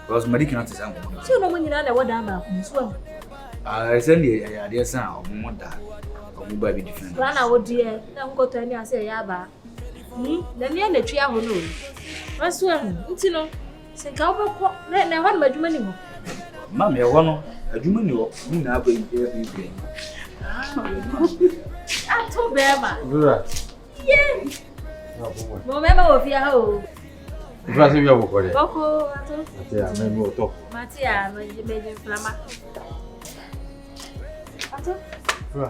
Because Mary cannot say something. So no money na woda ma kunso. Send ya dey san o mo da. O mo ba bi different. Rana wo die na nkoto ani ase ya ba. Na me na twa ho no. Waso nti no. Se ka obekọ na ho na adwuma ni mo. Ma me ho no, adwuma ni ho. Ni na ba bi. Ato bema. Dura. Yeah. Mo mema wo fia ho. Dura se bia bokore. Boko ato. Atia me mo to. Matia no meje flama. Ato. Dura.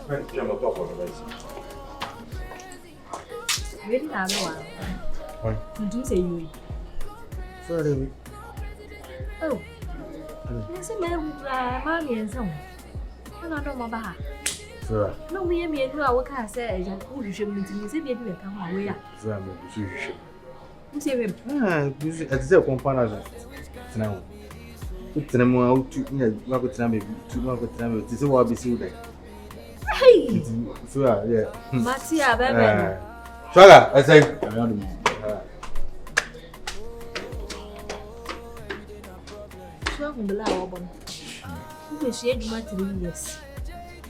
Friend, chama to for the Really na no wa. Oi. Ndu se yi. Sorry. Oh. Nese me wura ma mi ensa wo. Ana do mo ba ha. Sura. No me me nu a wo ka se eja wo hwehwe mu ntimi se bi bi ka ho awe ya. Sura me su hwehwe. Nse we. Bisu atize compana. Tena wo. Utena mu autu nya wakutena me tu wakutena me tise wa bisi udai. Hey. So yeah. Matia bebe. Swaga, I say around me. So mbela wa bon. Ube she adwuma 3 years.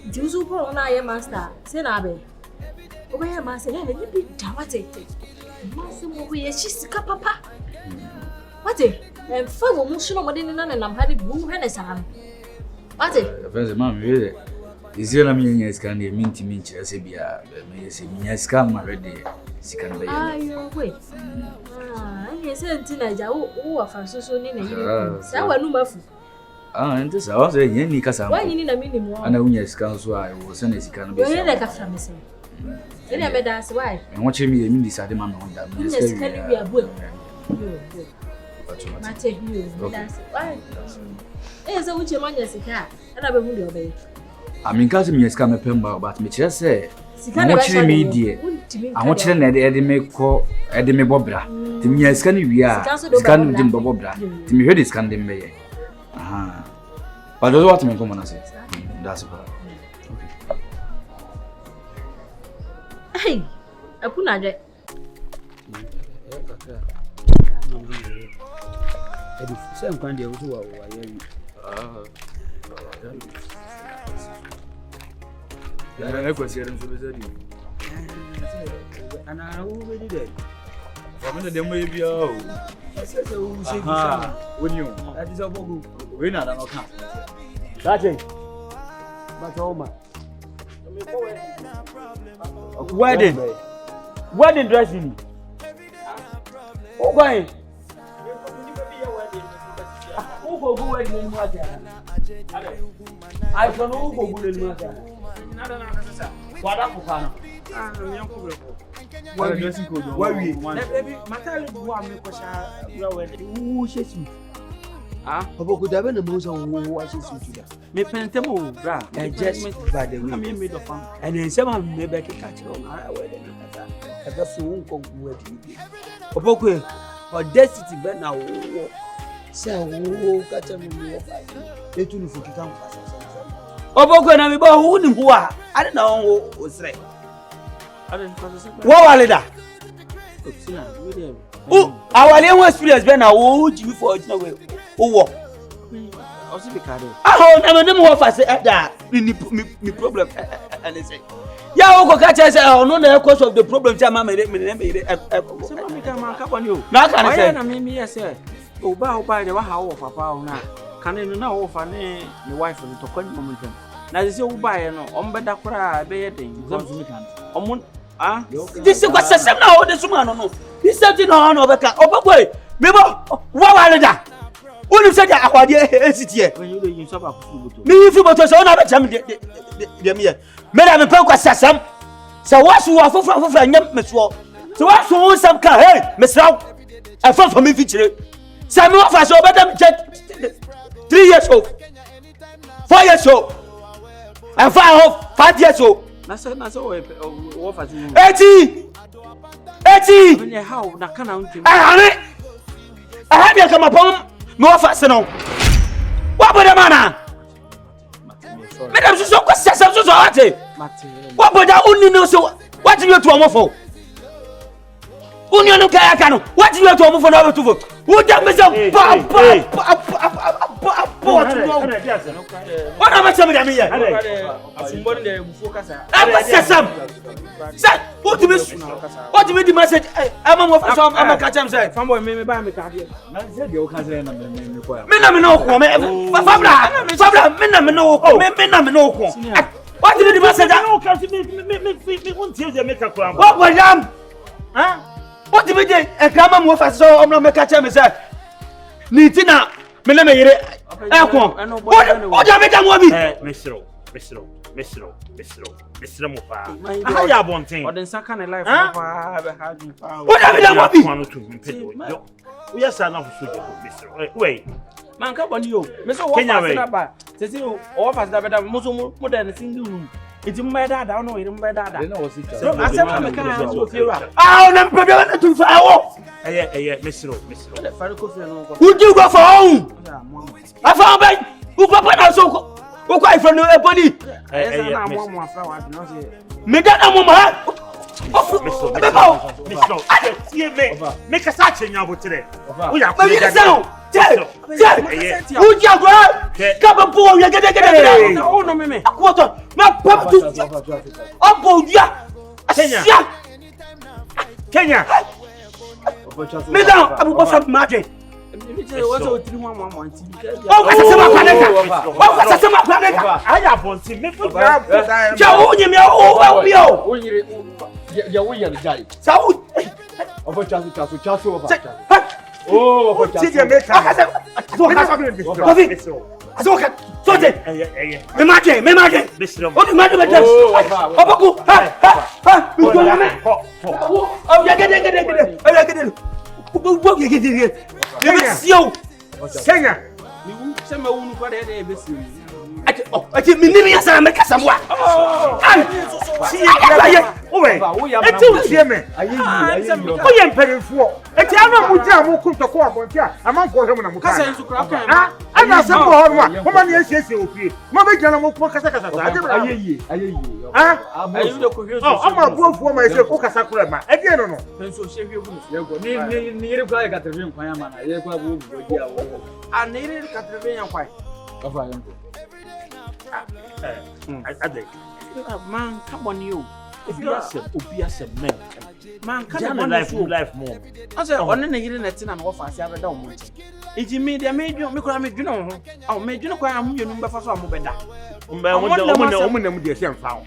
Nti usu pro na ye master. Se na be. Obe ye master na ni bi dawatete. Master mo be ye sika papa. Wate? Fa wo mu shino mo de ni na nam ha de bu hwe ne saa. Wate? Friends, mama, really. Is there a million scan the minty minch as a beer? May say me as come already. She can be. Ah, you wait. Ah, I said teenager who are for so near you. Sawa no mafu. Ah, and this I was a yenny casa. Why you need a minimum? And I won't scan so I was an as can be. You're like a family. Then I bet that's why. And watching me, I mean, decided man on that. Yes, can you be a book? Mate, you. That's why. Eh, so which man is a cat? And I will obey. I mean, cousin me scam a pemba, but me just say, I watch the media. I watch the Eddie call Eddie Bobra. To me, I scan we are scanning them Bobra. To me, heard is scanning me. Aha. But that's what me come on, I say. That's about. Hey, I put on it. Eddie, some kind of who are I was here and so was it. And I already did. From the demo, maybe oh, when you that is a book, we not account. That's it. But Oma wedding dressing. Oh, why? Who go wedding in water? I don't know who go in water. What up, Kana? Why we? Baby, Matali, one question. Who says you? Ah, about the other most of who watches you today. Me pentemo, bra, and just by the way, I mean, made of fun. And then someone may back a catch on our wedding. I got so won't go wedding. Obokwe, or destiny, but now, so who got a move. They do for to come. Obokwe, and I'm about who are. I don't know what's right. I don't know what are oh, our young experience been a wood you for no way. Oh, also because oh, I'm a more fast at that. Me problem, and they say, yeah, go catch us. I know the cause of the problem. Mamma made it. Somebody come on you. Now, can I say, I mean, yes, sir. Oh, by the how of a pound now. Can you know for the wife of the Tokyo moment? Now, this is by no, on better cry, bedding. Ah, this is what's the now. This woman, no. This something on over. Oh, boy, maybe what are that? Only said I want here. When you use up me, if you want to say, I'm a champion. Madame Poker says some. So, what's you are for Miss Wall? So, what's you some car? Hey, Miss Row, I fought for me feature. Some of us are better 3 years old, 4 years old, and 5 years old. That's all. 80. How? Now, can I have you come upon more fast now? What about the man? Madam, so what about that only know so? What do you to a for? Union Kayakano, what do you to a for number 2 vote? Who done me some what am I saying? What do you mean the message? I'm a catch him say. Fanboy, me buy me card. Man said you can't say me what did the message? I don't catch me won't tell you make a crime. What was them? Huh? What did we do? A camera move as so I'm not make a catch him say. Nitina, me let me hear it. What you make a movie? Mr. Mufa. I have one thing. Or then second life. What have you done? Yes, I know. Mr. Wait. Man, come on, you. Mr. Kenya, say you offers that better, most modern single room. Iti mbeda da no iri mbeda da. Then I was it. So asema me kan so fiwa. Ah, na mpebe na tu fa wo. Mesro. The fariko fe no ko. Uji go for own. Afa ben. U papa na so ko. U kwa ifra no eboni. Esa na mo afa wa no se. Me da na mo ma. Mesro. Ade tie me. Me ka sa chenya botere. O ya ko ya da. Uji agora. Ka ba po ya gede. O no me. Akwoto. Ma papa tu. Obo dia. Kenya. Me down. Abu Bakar Maje. Aya bonti me fu gra. Jawu nyime o bi o. Onyire ya wo ya jai. Sawu. Obo chasu oba. Oh, obo chasu. Ti me ka. So ka. So je. Me maje. O di maje maje. Oboku. Ha. Mi go me. O ya gede. Wo gede. Yemesio. Kenya. Ni wu se ma wu nu kwa de ebesi. Ati minimi ya sana Amerika samwa. Ai. Eti usie me. O ye mperefuo. Eti ana mu ti amu kuntoko abonti a amanfo hwem na mu ka. Kasa nsu kura kan. Ah, ana se ko ho ma. Mo ma ne esiesie ofie. Mo be gana mo ko kasa sa. Ayeyi. Ah, ayu de ko hwe so. Oh, ama buofuo ma ese ko kasa kura ma. E die no. Penso hwe hwe bu. Yego. Ni yire kwa ya katrebe nkwan ya ma na. Ye kwa bu bu dia wo. Ana yire katrebe yankwan. Afa yanko. Ade. Man, come on you. Obi asem men. Man, come on life more. I say on na yire na tina na wo fa ase abeda o mo nti. Iji me dia me kura me dwene ho. Ah, me dwene kwa am yenu mbefa so amobeda. Omo de se mfa ho.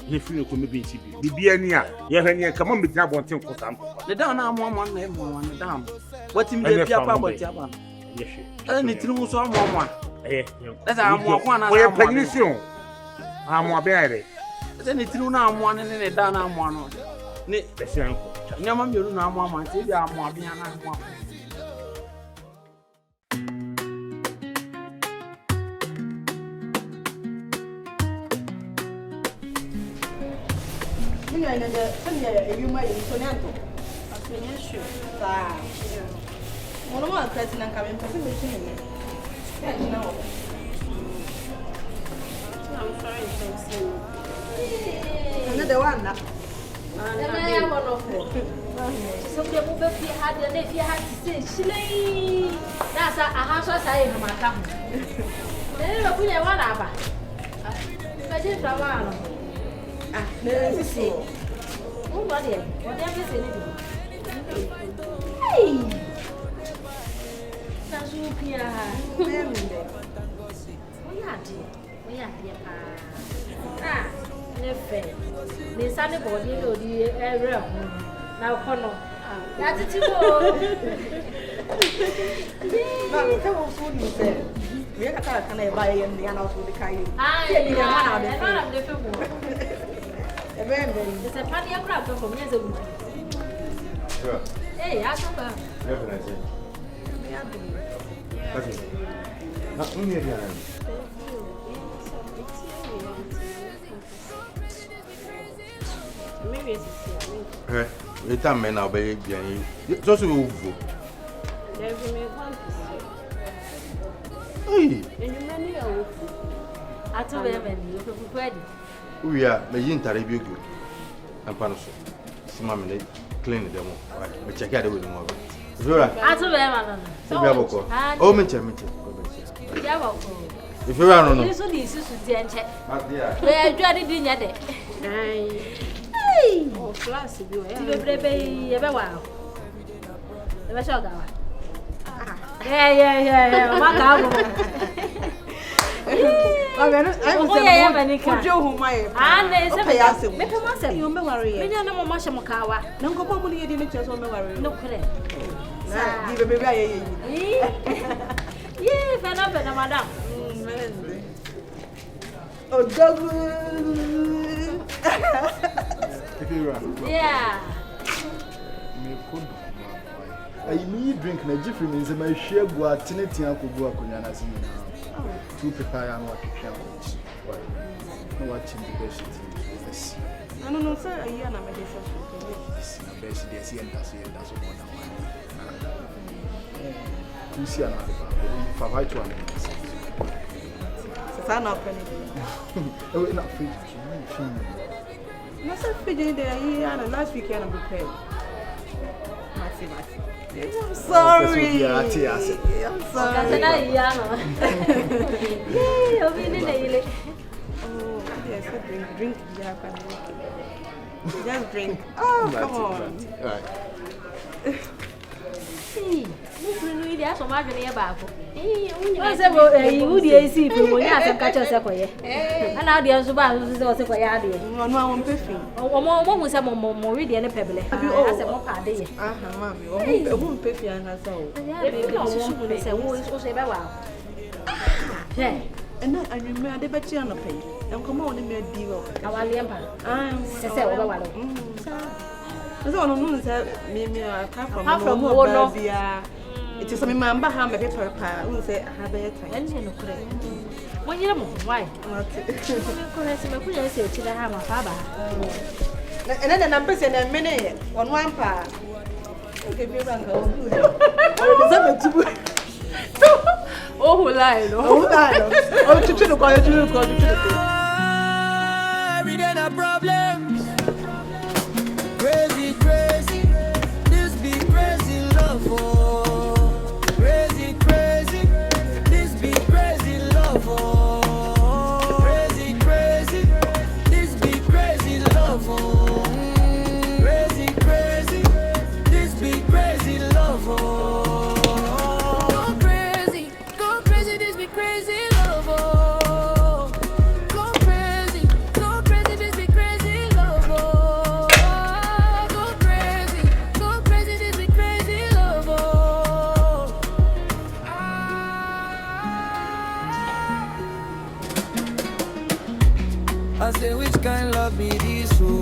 Ye firi ko me bi nti bi. Bibia ni a ye hwani en kama me tina bonten ko sam. Le down na amo na emo na down. What him dey pia pa boti aba. Ye hwe. Ni tiri mu so amo a. That's amo ko na. We pagnition. Amo be ere. Say ni tiri na amo na ne down na amo no. Ni pese anko. Nyama mmeru na amo ama nti bi amo abia na amo. Minha ainda, eu uma sonhando. Asonyesho. Tá. Mo no ma ka tina nka me pese me chine me. Ya china wo. I'm sorry to say. Na de wana. Na ya wono fo. So ke mo be fi ha de na fi ha ti se shilei. Na sa aha so sa e ma ka ho. Le kunya wana ba. Ba je trawa no. Ah, ne sisi. Mo ba de. O de be se ni bi. Hey. Sa su pia. Membe. Oya de pa. Ah, ne fe. Ni sa ne bo ni lo di ere ho. Na ko no. Ya titi mo. Na ka wo so ni se. Me ka ta kana e ba ye ni ana so de kai. Ah, ni ya ma na de. Na de fe mo. Membe. Se pa ni akra ko ko mi ze bu. Sure. Eh, ya so ba. Definitely. Ya bi. Kasi. Na unye dia na. Maybe it's Eh, eta men na be bien yi. So so uvu. There's me one. Hey, And you many are Atu be be ni ko ku edi. we are me yin tare bi gu. Ampa no so. Sima me le clean dem. Me check out the way mo. Zora. Atu be ma no. So bi aboko. O me che. Ya ba ko. If you are no. Ni so di susu ti enche. Ma dia. We adwari di nya de. Hey. Oh, class bi o. Ti be brebe ye be wa. E be shoga wa. Yeah. Ma ka go. Agora, ai você o dio mai. Ah, ne se me ya. Me pe ma se. Eu me worry. Me nya na mo ma hye mo ka wa. Não como mo ni de ne so me worry. No kre. Na, di bebe aye. Yeah, fena madam. Oh, dogu. Yeah. Me could. I need drink na Jeffrey means my share go atineti akogu akonya na sini na. 2 paper and what you can watch. No watching the best things. I don't know, sir. I am a medical. Best that's that's one. You see another for right one. So I'm not penny. Oh, not free. No, sir, fidget there here and last weekend I'm prepared. I'm sorry. I'm sorry. Oh, yes, drink. Just drink. Oh, come on. All right. And I remember the betty on the pay. And come on, me a deal. Our lampa. I don't know that me I come from one it is a member how make it for a pie. Who say have a time. And you know, when you know why? And then the numbers in a minute on one part. Give you one go. Oh, who lied? Oh, to the call you. Every day no problems. Crazy, this be crazy love, oh. Crazy, this be crazy love, oh. Crazy, this be crazy love, oh. Crazy, this be crazy love, oh. Go crazy, this be crazy love, oh. Go crazy, this be crazy love, oh. Go crazy, this be crazy love, oh. I say which kind love be this, oh?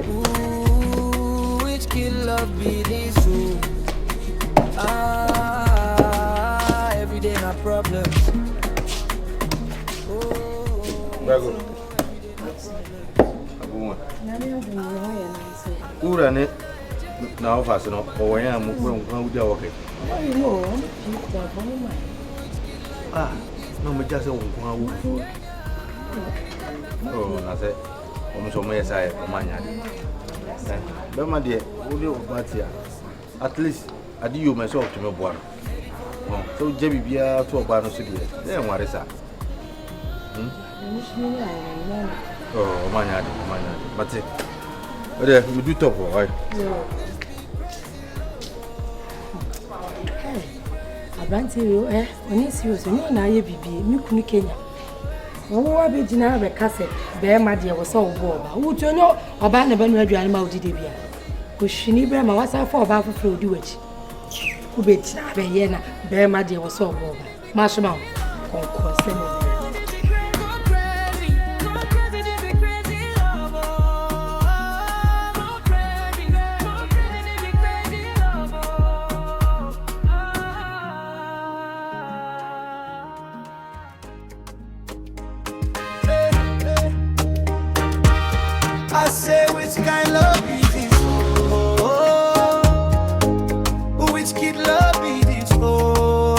Ooh, which kind love be this, oh? Every day my problems. Bago. Ura ne na office no o wan am ko nkan uja wo ke. No me just nkan awu. Oh, na se o mo so me sai o manya. Be ma de o de o batia. At least adi you myself to me boa. So je bibia to oba no so de. E nware sa. Oh, manya. But we do top, right? Abranti yo oni serious ni na ye bibi mi kunu Kenya. Wo wa be jina be kase be ma de wo so wo ba. Wo tu onyo oba na be no aduane ma odide bia. Ko hwini be ma wasa fa oba afofro odi wachi. Ku be jina be ye na be ma de wo so wo ba. Ma so ma ko se mo. I say which kind love be this, oh, which kid love be this, oh,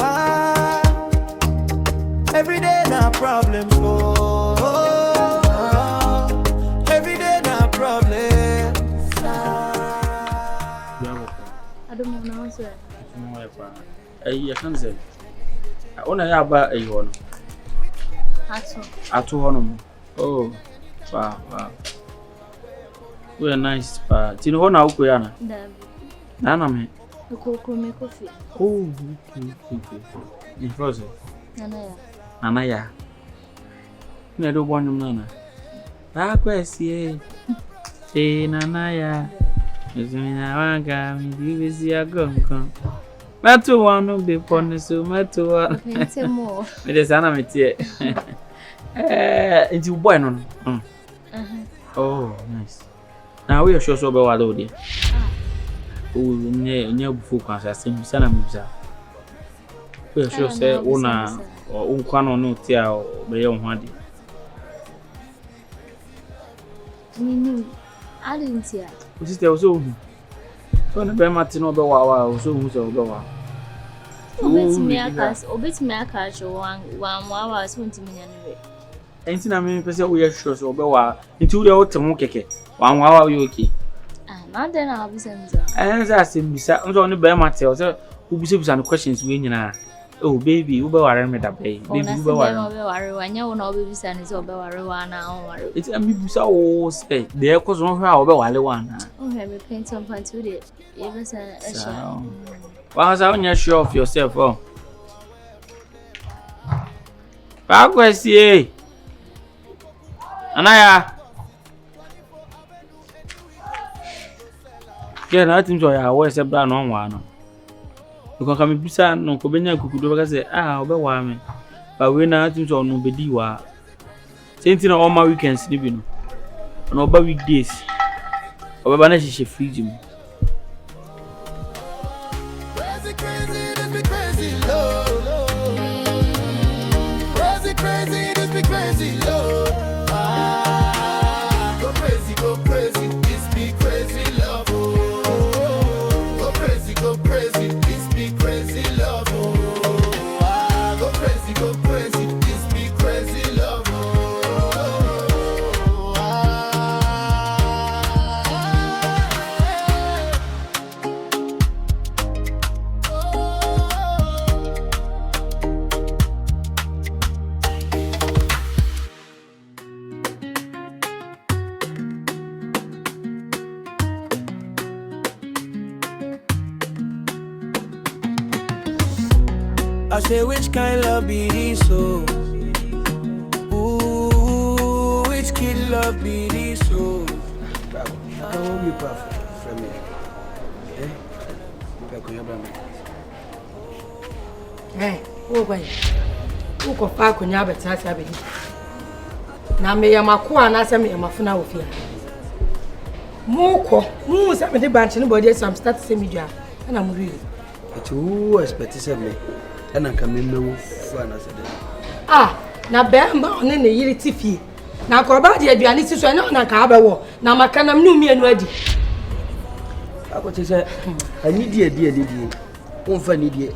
every day no problems, oh, every day no problems. I don't know answer. I can't say. I only have a one. At 2 honum. Oh, wow. We are nice, but you know now, Kuyana. Nana me. The cocoa make coffee. Oh, okay. In frozen. Nanaya. I don't want him, Nana. Ah, question. Eh, Nanaya. Is in our game, you see a gun. Not to one of the ponies, so much to one. More. It is an amateur. It's boy. Oh, nice. Now we are sure so about all day. Oh, near before, I think, Sana Musa. We are sure say, Ona. unkwana no tia obeye ho ade Nini adentia sister wo so na be mate no be wa wo so hu se wo be wa obetimi aka jo wan wa so ntimi nyane enti na me pese wo ye sure so be wa enti wo de wo temu keke wan wa yo okay na den na abisenza za asembisa nzo ne be mate o se ubisa no questions we nyina oh baby ube ware me da baby ube ware wanya wo na obisa ne se obe ware wa na on ware it am bibisa wo say de ko so hwa obe wale wa na oh he me paint on pantu de e be say e sha wa sa onya sure of yourself oh ba kwesi anaya ke na tim so ya wo se bra no nwa no because kami bisa no ko benya kukudo baka say obe wa me ba we na tin so no bedi wa senti na all my weekends ni bi no na oba weekdays oba ba na shishe fridge mu I say which kind love be this so? Ooh, which kid love be this so? I won't be perfect for me. Eh? Hey, oh boy. Who go back on your better sabi? Na me yamakua na se me yamafuna ofia. Moko, mu se me de branch no body some start se media. Na mu really. But who expect say me? And I can remember for another day. Na bemba one ne yiri tifie. Na korba de aduane si so na ka abewo. Na maka na mnu mienu adi. Akote say ani die. Wonfa ni die.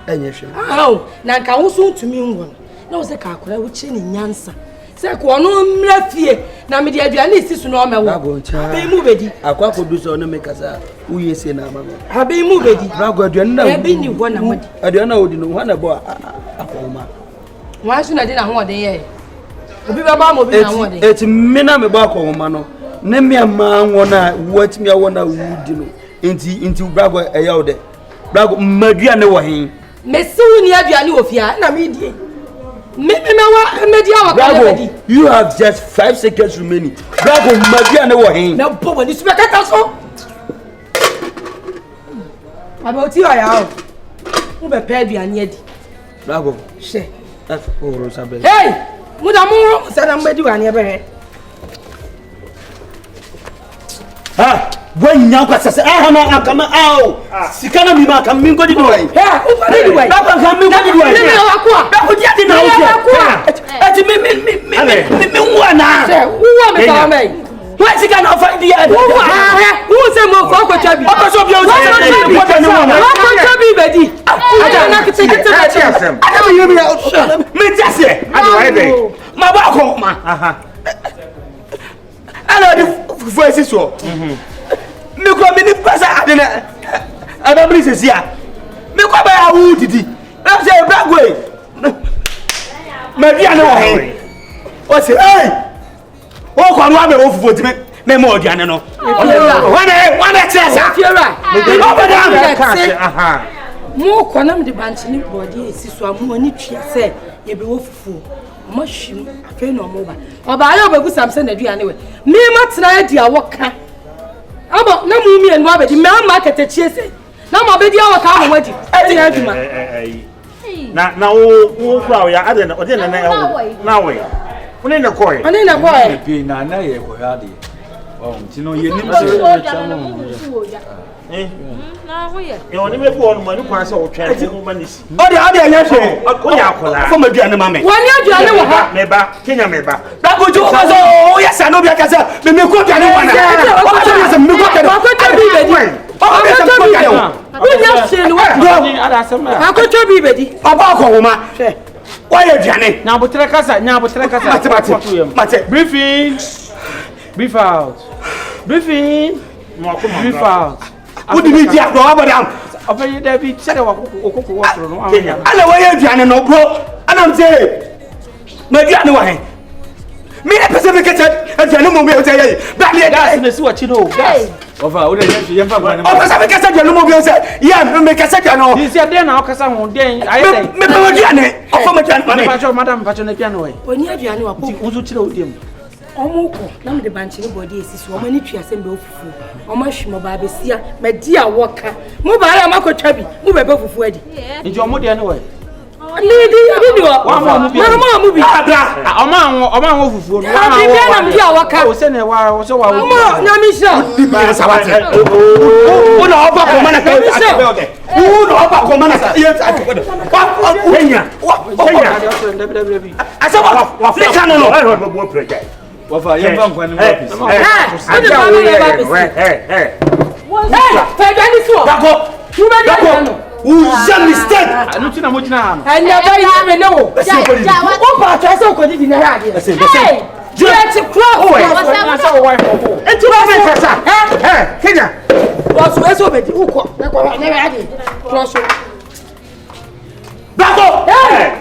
Enye hwe. Na ka wo so ntumi nwo. Na wo se ka akora wo chi ni nyansa. Se ko no mra fie na me de aduane si so na o mewo. Be mu bedi. Akwa kodu so no mekasa. Uye se na mama. Habe mu bedi. Brago aduane na. Be ni ho na modi. Aduane na odi no ho na bo akoma. Wa su na de na ho de ye. Obi ba ba mo bi na ho de. Eti me na me bo akoma no. Ne me ama won na watimi a won na wudi no. Enti brago eya ode. Brago madua ne wo hen. Mesiwu ni aduane ofia na me die. Bravo, you have just 5 seconds remaining. Bravo, madua ne wo hen. Na bobo ni super kata so. About you aya o. Mo be pe aduane adi. Bravo. She. That's all sabe. Hey! Muda mo se na mbedi wane be he. Wanya kwa sasa na akama sikana mima akama mingo di duwai ufani duwai baba akama mingo di duwai mimi wakwa baba jadi na ati mimi wana se uwa me ka mai wa sikana ofandi ya uwa u se mo ko chabi baba so bia ko chabi bedi aja na kitikiti ada yemi me tase ada be ma ba ko ma ala di voice so me ko me ni pasa adena adabri sesia me ko ba ya wu didi na say bragwe ma bia na wo he o say eh o ko no abe ofufu ti me mo odiane no wana chesa fiera o ba da mo ko nam de banchi ni body esi so amu ani twia se ye be ofufu mo hwim afi no mo ba oba ayo bagu samse na duane we me matena adi awoka abo na mu mi enu abedi me market chiese na mo bedi awoka ho wadi adi aduma na wo kura ya ade na ode na we one na koy pe na ye ko ya de tino ye ni Na ho ye. E woni me bu onu ma ni kwa se o twa ti ho ma ni si. O de anya hwe. O ya akola. Fo ma duane ma me. Wani aduane wo ha. Meba, Kenya meba. Da go jo ka so o ya sa no bi aka sa me ko duane wa na. O ba so se me ko duane. Ko to bi bedi. O ba se ko duane wo. Unya se ni wa. Ni ada sema. Ko to bi bedi. Oba ko wo ma. Why you duane? Nya botre kasa. Mate. Brief out. Briefing. Brief out. What did you do? Abadam. Open you there be said okoko water no. Kenya. Ala why you duane no bro. Anam say. Ma duane wa he. Me na pese me kete aduane mo bi o say ye. Ba me That's na si wachi no. Gas. Ofa, wo dey yem fa gwan. O pese me kete aduane mo bi o say. Ya me kete aduane. This year dey na okasa ho dey aye dey. Me pa aduane. O fa me aduane. Madam pacho na piano we. Oni aduane wa po. Unzu chire odiem. Omo ko na me de banchire body esisi omo ni twa sem be ofufu omo hwemo ba besia me di awoka mo ba ya makotwa bi mo be fufu adi Nti omo de ne we. Ni wo Wa ma mu bi. Abra. Oma anwo fufu no. Wa bi bia na me di awoka. O se ne wa so wa. Omo na mi sha. Bi sawate. O na oba ko mana ka ate ode. O na oba ko mana ka yes ate ode. Kenya. Kenya. Asa wa Africa no no. Wafa, yem fa gwan ni office. Dako. Uja mistake. Anu tina mo jina ha no. Anya ba yi me no. O pa twa se ko di na ha de. Hey. Direct cross. Na so wa ho. Enti ba me kasa. Kenya. Cross we so be di uko. Na ko na ya de. Cross. Dako.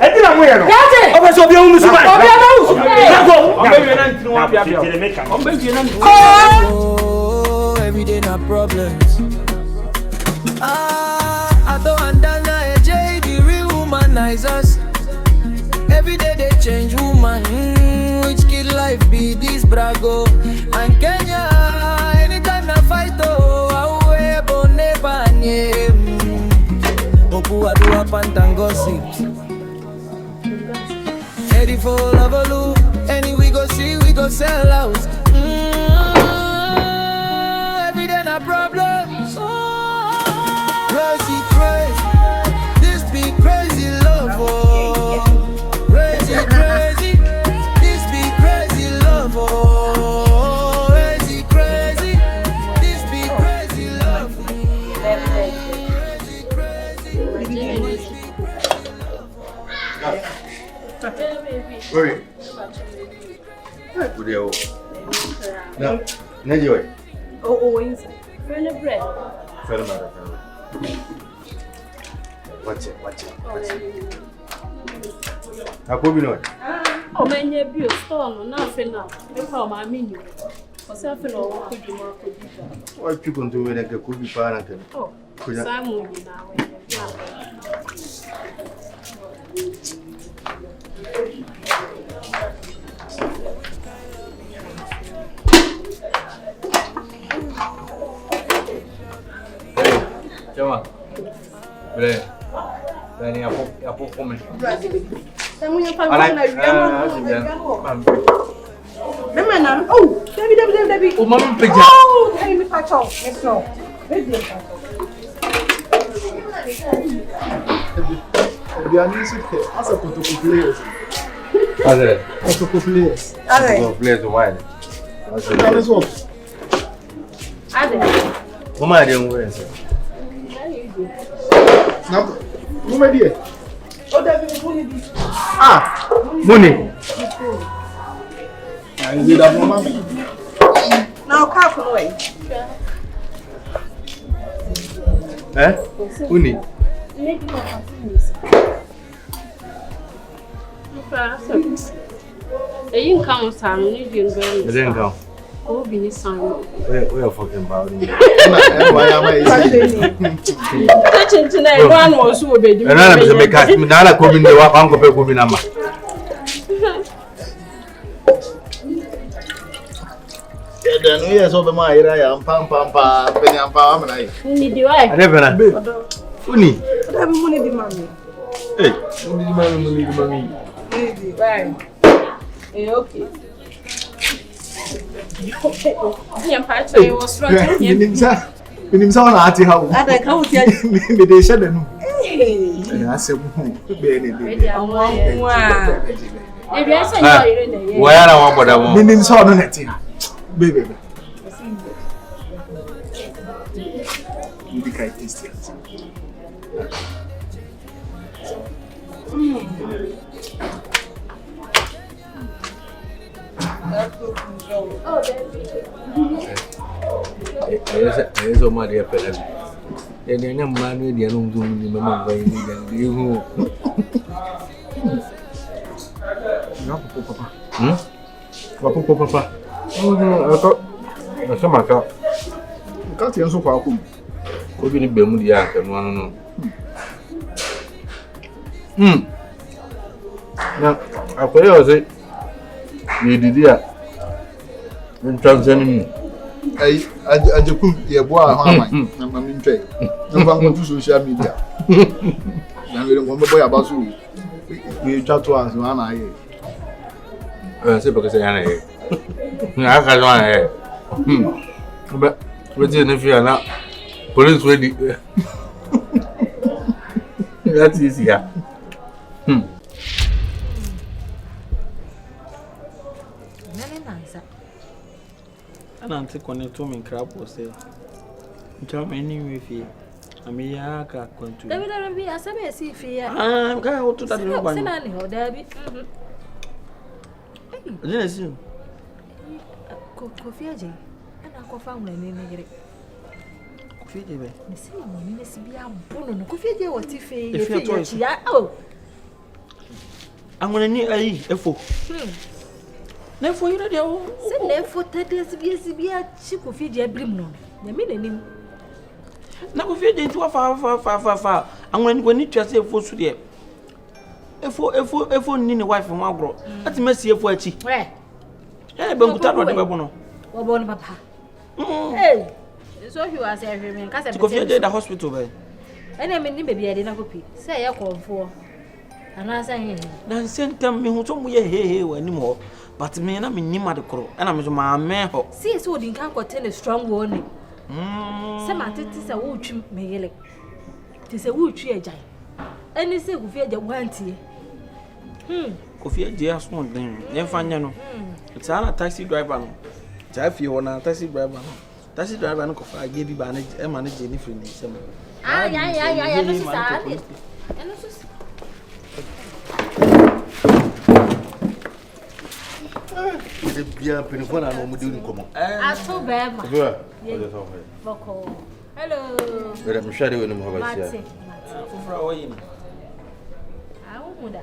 Enti na mo ye no. Kete. O be so bi o musu ba. Obi ama usu. Dako. Ombe wi na ntinu wa bia bia. Ombe wi na ntinu. Oh, every day na problems. I don't understand the real humanizers. Every day they change woman. Which kid life be this brago? And Kenya, anytime I fight, oh, I will never name. Opu adua pantangosi. Ready for love a loop. Any we go see, we go sell out. Every day na problems. Crazy, this be crazy love, oh. Crazy, this be crazy love, oh. Crazy, this be crazy love. Oi. Good day. No. Naji Oh, inside. Friend of bread. Fere mara. Watch it. Akobi no. Oh, man, you be a stone, nothing now. You call my menu. For something or could you more could you? What you can do when I could be parent? Oh, Simon now. Chama. Bre. Dani apo come. Memana. Oh, Debbie. O mama peja. Oh, hey, me pacho. Let's go. Aduane so ke asa protocol players. Azere. Protocol players. Protocol players wine. Azere so. Mama dey ngwe nse. Na mo me die. Oh, Debbie, money di. Ah, money. Ai we da mama. Now calf no way. Uni. You can come some new Didn't come. Oh, be some. We are fucking about it. Why am I? Touching tonight, one was who be doing. And I'm the make us Nala coming the one go pe coming ama. Dan we so be ma ira ya pam pe nyam pa am na yi. Ni di wai. Ade bana. Uni. Debbie, money di mami. Eh, Uni di mami. Money di, right. Okay. Yeah, Patrick was right. Nimsa. Minim sa na ati ha wo. Ada ka wo tia. Me dey share no. Eh asem ho be ne dey. Ebi asa yo ire na ye. Wo ya na wa boda mo. Minim sa no na ti ha. Be. Ndi kai taste it. Eso Maria Pérez. Ele nem mano de não zoom de mamãe vai de erro. Não, papa. Papa. Eu sou macaco. O cara tem só como. Ko bi ni be mu dia kan wanu no. Na akwai yau sai ni didia. Mun transeni ni. Ai ajekum ye bo a ho aman na mami ntwe. No fa nko social media. Na wele nko boy abaso. We chat to us na aye. C'est parce que c'est rien. Na ka jo aye. Be ti ne fi ana. Police ready. That's easy, yeah. Anante connecto min crap você. Então menino fi. Amia ka kontu. David bi asabe si fi ya. Ah, ka o tu ta no ban. Sina ni ho David. Jesu. Kofi aje. Ana ko fa ngula ni yire. Kofi aje be. Ni se ni ni si bia bono no kofi aje wati fi ye fi ya. Oh. Angona ni ayi efo. Nefo yire de o. Se nefo tete si bia chi kofi aje abrim no. Ya mi nanim. Na kofi aje nti wa fa. Angona ni ko ni twase efo su de. Efo ni ni wife mo agro. Ati mesi efo achi. Benguta no de bebo no. Wo no papa. Hey. So you as every man ka se. Kofi aje da hospital be. Ene me ni baby ade na kopi. Se ye konfo. Ana sa hin. Na sentem me hu so mu ye he wani mo. But me na me nima de kro. Na me so ma me ho. See so din kan ko tell a strong one. Se ma tete se wo twi me yele. Ti se wo twi agyan. Ene se Kofi aje wantie. Kofi aje aso den. Ye fanya no. It's a taxi driver no. Jafi wona taxi driver no. Taxi driver no ko fa age bi ba na e manage ni free ni sem. Ya no sa. Eno so. Ele bia penifona no mu de ni komo. Aso be ma. Boko. Hello. Ele me share we no mo ba sia. Fufra oyin. Muda.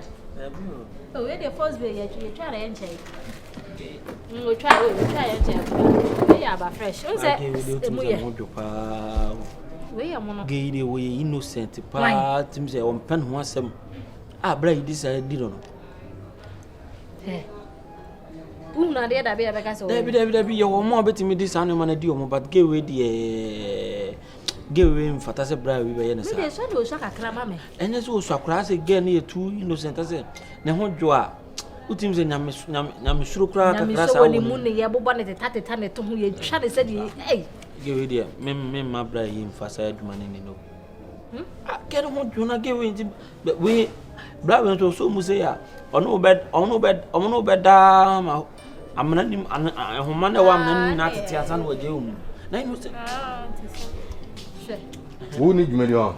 Oh, we the first day you try to enter. We try enter. We are fresh. We say we are mono. Gay we innocent pa tim say on pen ho asem. Ah bra you decide did no. Eh. Una dey da be ka so. Dabi you mo betimi dis anu man di o mo but gay we dey Gewe mfata se bra wi be ye ne sa. We dey so do so kakra ma me. Ene so so akra se ge na ye too innocent ase. Ne ho dwo a utim se nyame suro kra kakra sa. Nyame so woni mu ne ye bobo ne tata ne to ho ye twa de se de eh. Gewe dia me ma bra yi mfasa aduma ne no. Ah ke ho dwo na gewe nti we bra we so mu se ya. Ono be da ma amana ni ho ma na wa amana ni na tete asa na waje mu. Na ino se Who need million?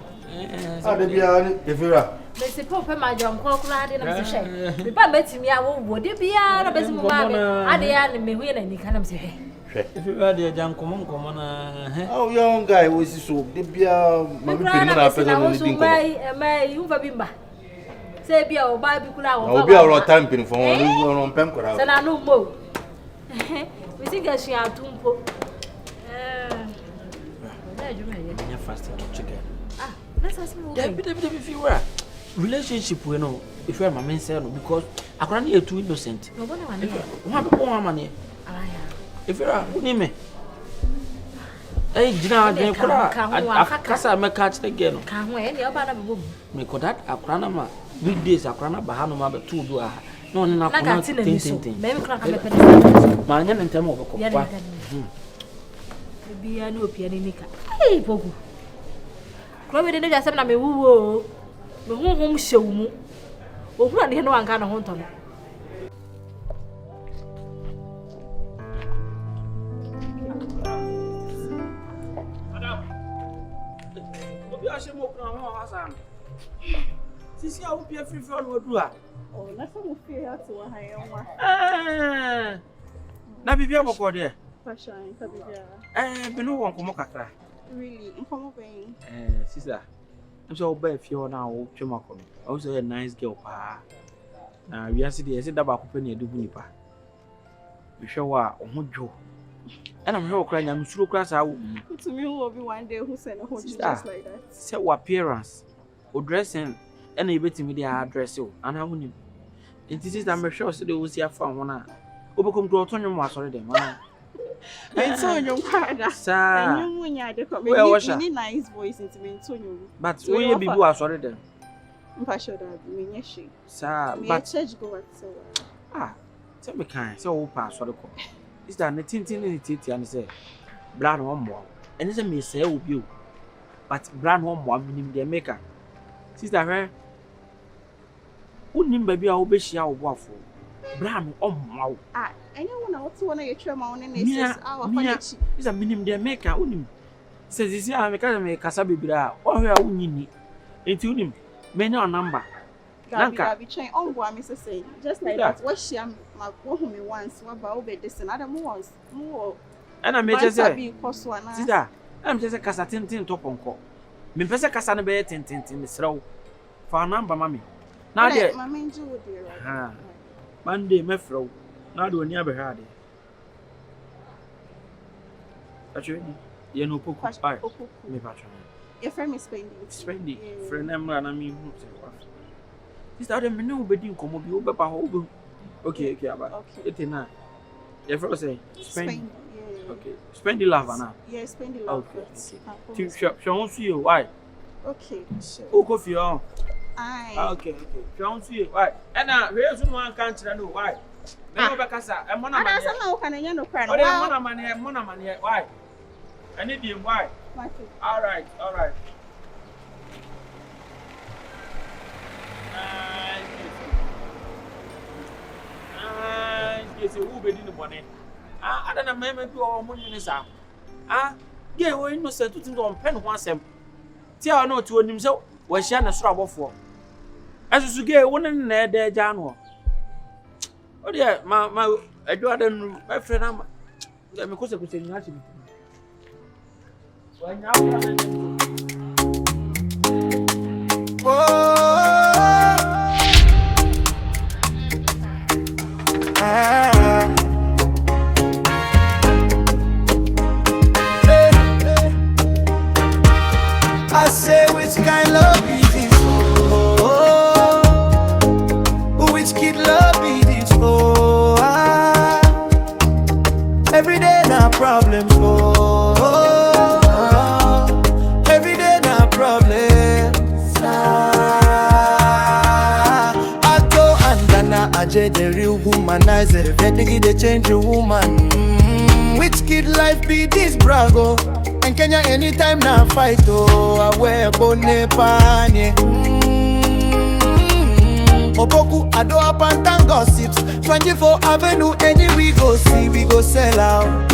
Ade bia ni efira. Me se pop ma jom kokura ade na me se hwe. Me ba metimi a wo de bia na besi mu ma me. Ade ya ne me hu na ni kana me se hwe. Efira de jan komo na he. Oh young guy we see so de bia ma bi pin na pesa no din ko. Mai hu ba bimba. Se bia o ba bi kula o ba. O bia ro time pin fo won pem kora. Se na no mo. We think I shi atumpo. Fasting together. Let's ask me. David, if you were relationship, we know if you are my man, because I can't hear too innocent. No one money. If you are me, hey, Gina, I may catch again. Can't wait any other boom. Me could that a cranama weekdays, a crana bahano, but 2 do. No, not thing. Maybe crack my and tell me. Be a no piano. Hey, Pogu. Chloe didn't just say na me woo. Me home show mu. Ohura ne no anka na ho nto no. Sisi a wo pia free for no do a. Oh, na so mo fie ya to wa han enwa. Na bibia boko de. Fashion, ka bibia. Me no won komo kakra. Really, informal being. Sister. I'm so bad if you're now twema kono. I was a nice girl pa. Na we are see the ba ko pani adubu nipa. We hwe wa ohudwo. And I'm here crying, I'm sure class out. To me, who will be one day who send a whole just like that. Say what appearance or dressing, and a bit me the address you, and I wouldn't. It is I'm sure so they will see a phone one. Overcome to autonomy was already them. It's on your father, sir. And you when you need nice voice into me, so you. But we be who are sorry then. I'm sure that mean she. Sir, but church go at so. Tell me kind, so pass for the call. Is that the tintin and say, Brown one more, and it's a miss say will you. But Brown one more meaning the maker. Sister, her wouldn't baby I will be she our waffle. Brown wow. Anyone else want to get your mount and it's our financial. Is a minimum the maker, wouldn't says this year I make Casabi bra or her own into him. Many a number. Gabi chain on boy, Mrs. Say, just like that. What she am my home once, what about this and other more. And I may just say, Sister, I'm just a Cassatin top on call. Me pesa Cassana be tintin in the throw for a number, mammy. Now, dear, my main jewel, dear. Monday, me throw. Now do never had it. Actually, you know, poke me patron. Your friend is spending. Friend, I'm running me. Sister, I don't know whether you come over by home. Okay, about it now. Your friend say, spend. Okay, spend the love, Anna. Yeah, spend the love. Okay. She won't see you. Why? Okay, sure. Who coffee on? Aye. Okay. She won't see you. Why? And now, here's one country. I know why. I'm one of money. Why? I need you. Why? All right. Yes, who be in the morning? I don't know, maybe all money is out. Yeah, we no set to think on pen once. Tell no to himself, was she a struggle for? As you get one in there, January. Oh, dear, my, I do not my friend. I'm because I could say nothing. I say which kind love is this? Which kid love is this? Every day na problems. Every day na problems. Ato and Ghana, Ajay, the real womanizer. Vetting they change a woman. Which kid life be this, brago? And Kenya anytime na fight, I wear bone panye. Oboku, Ado, Pantan gossips. 24 Avenue, any we go see, we go sell out.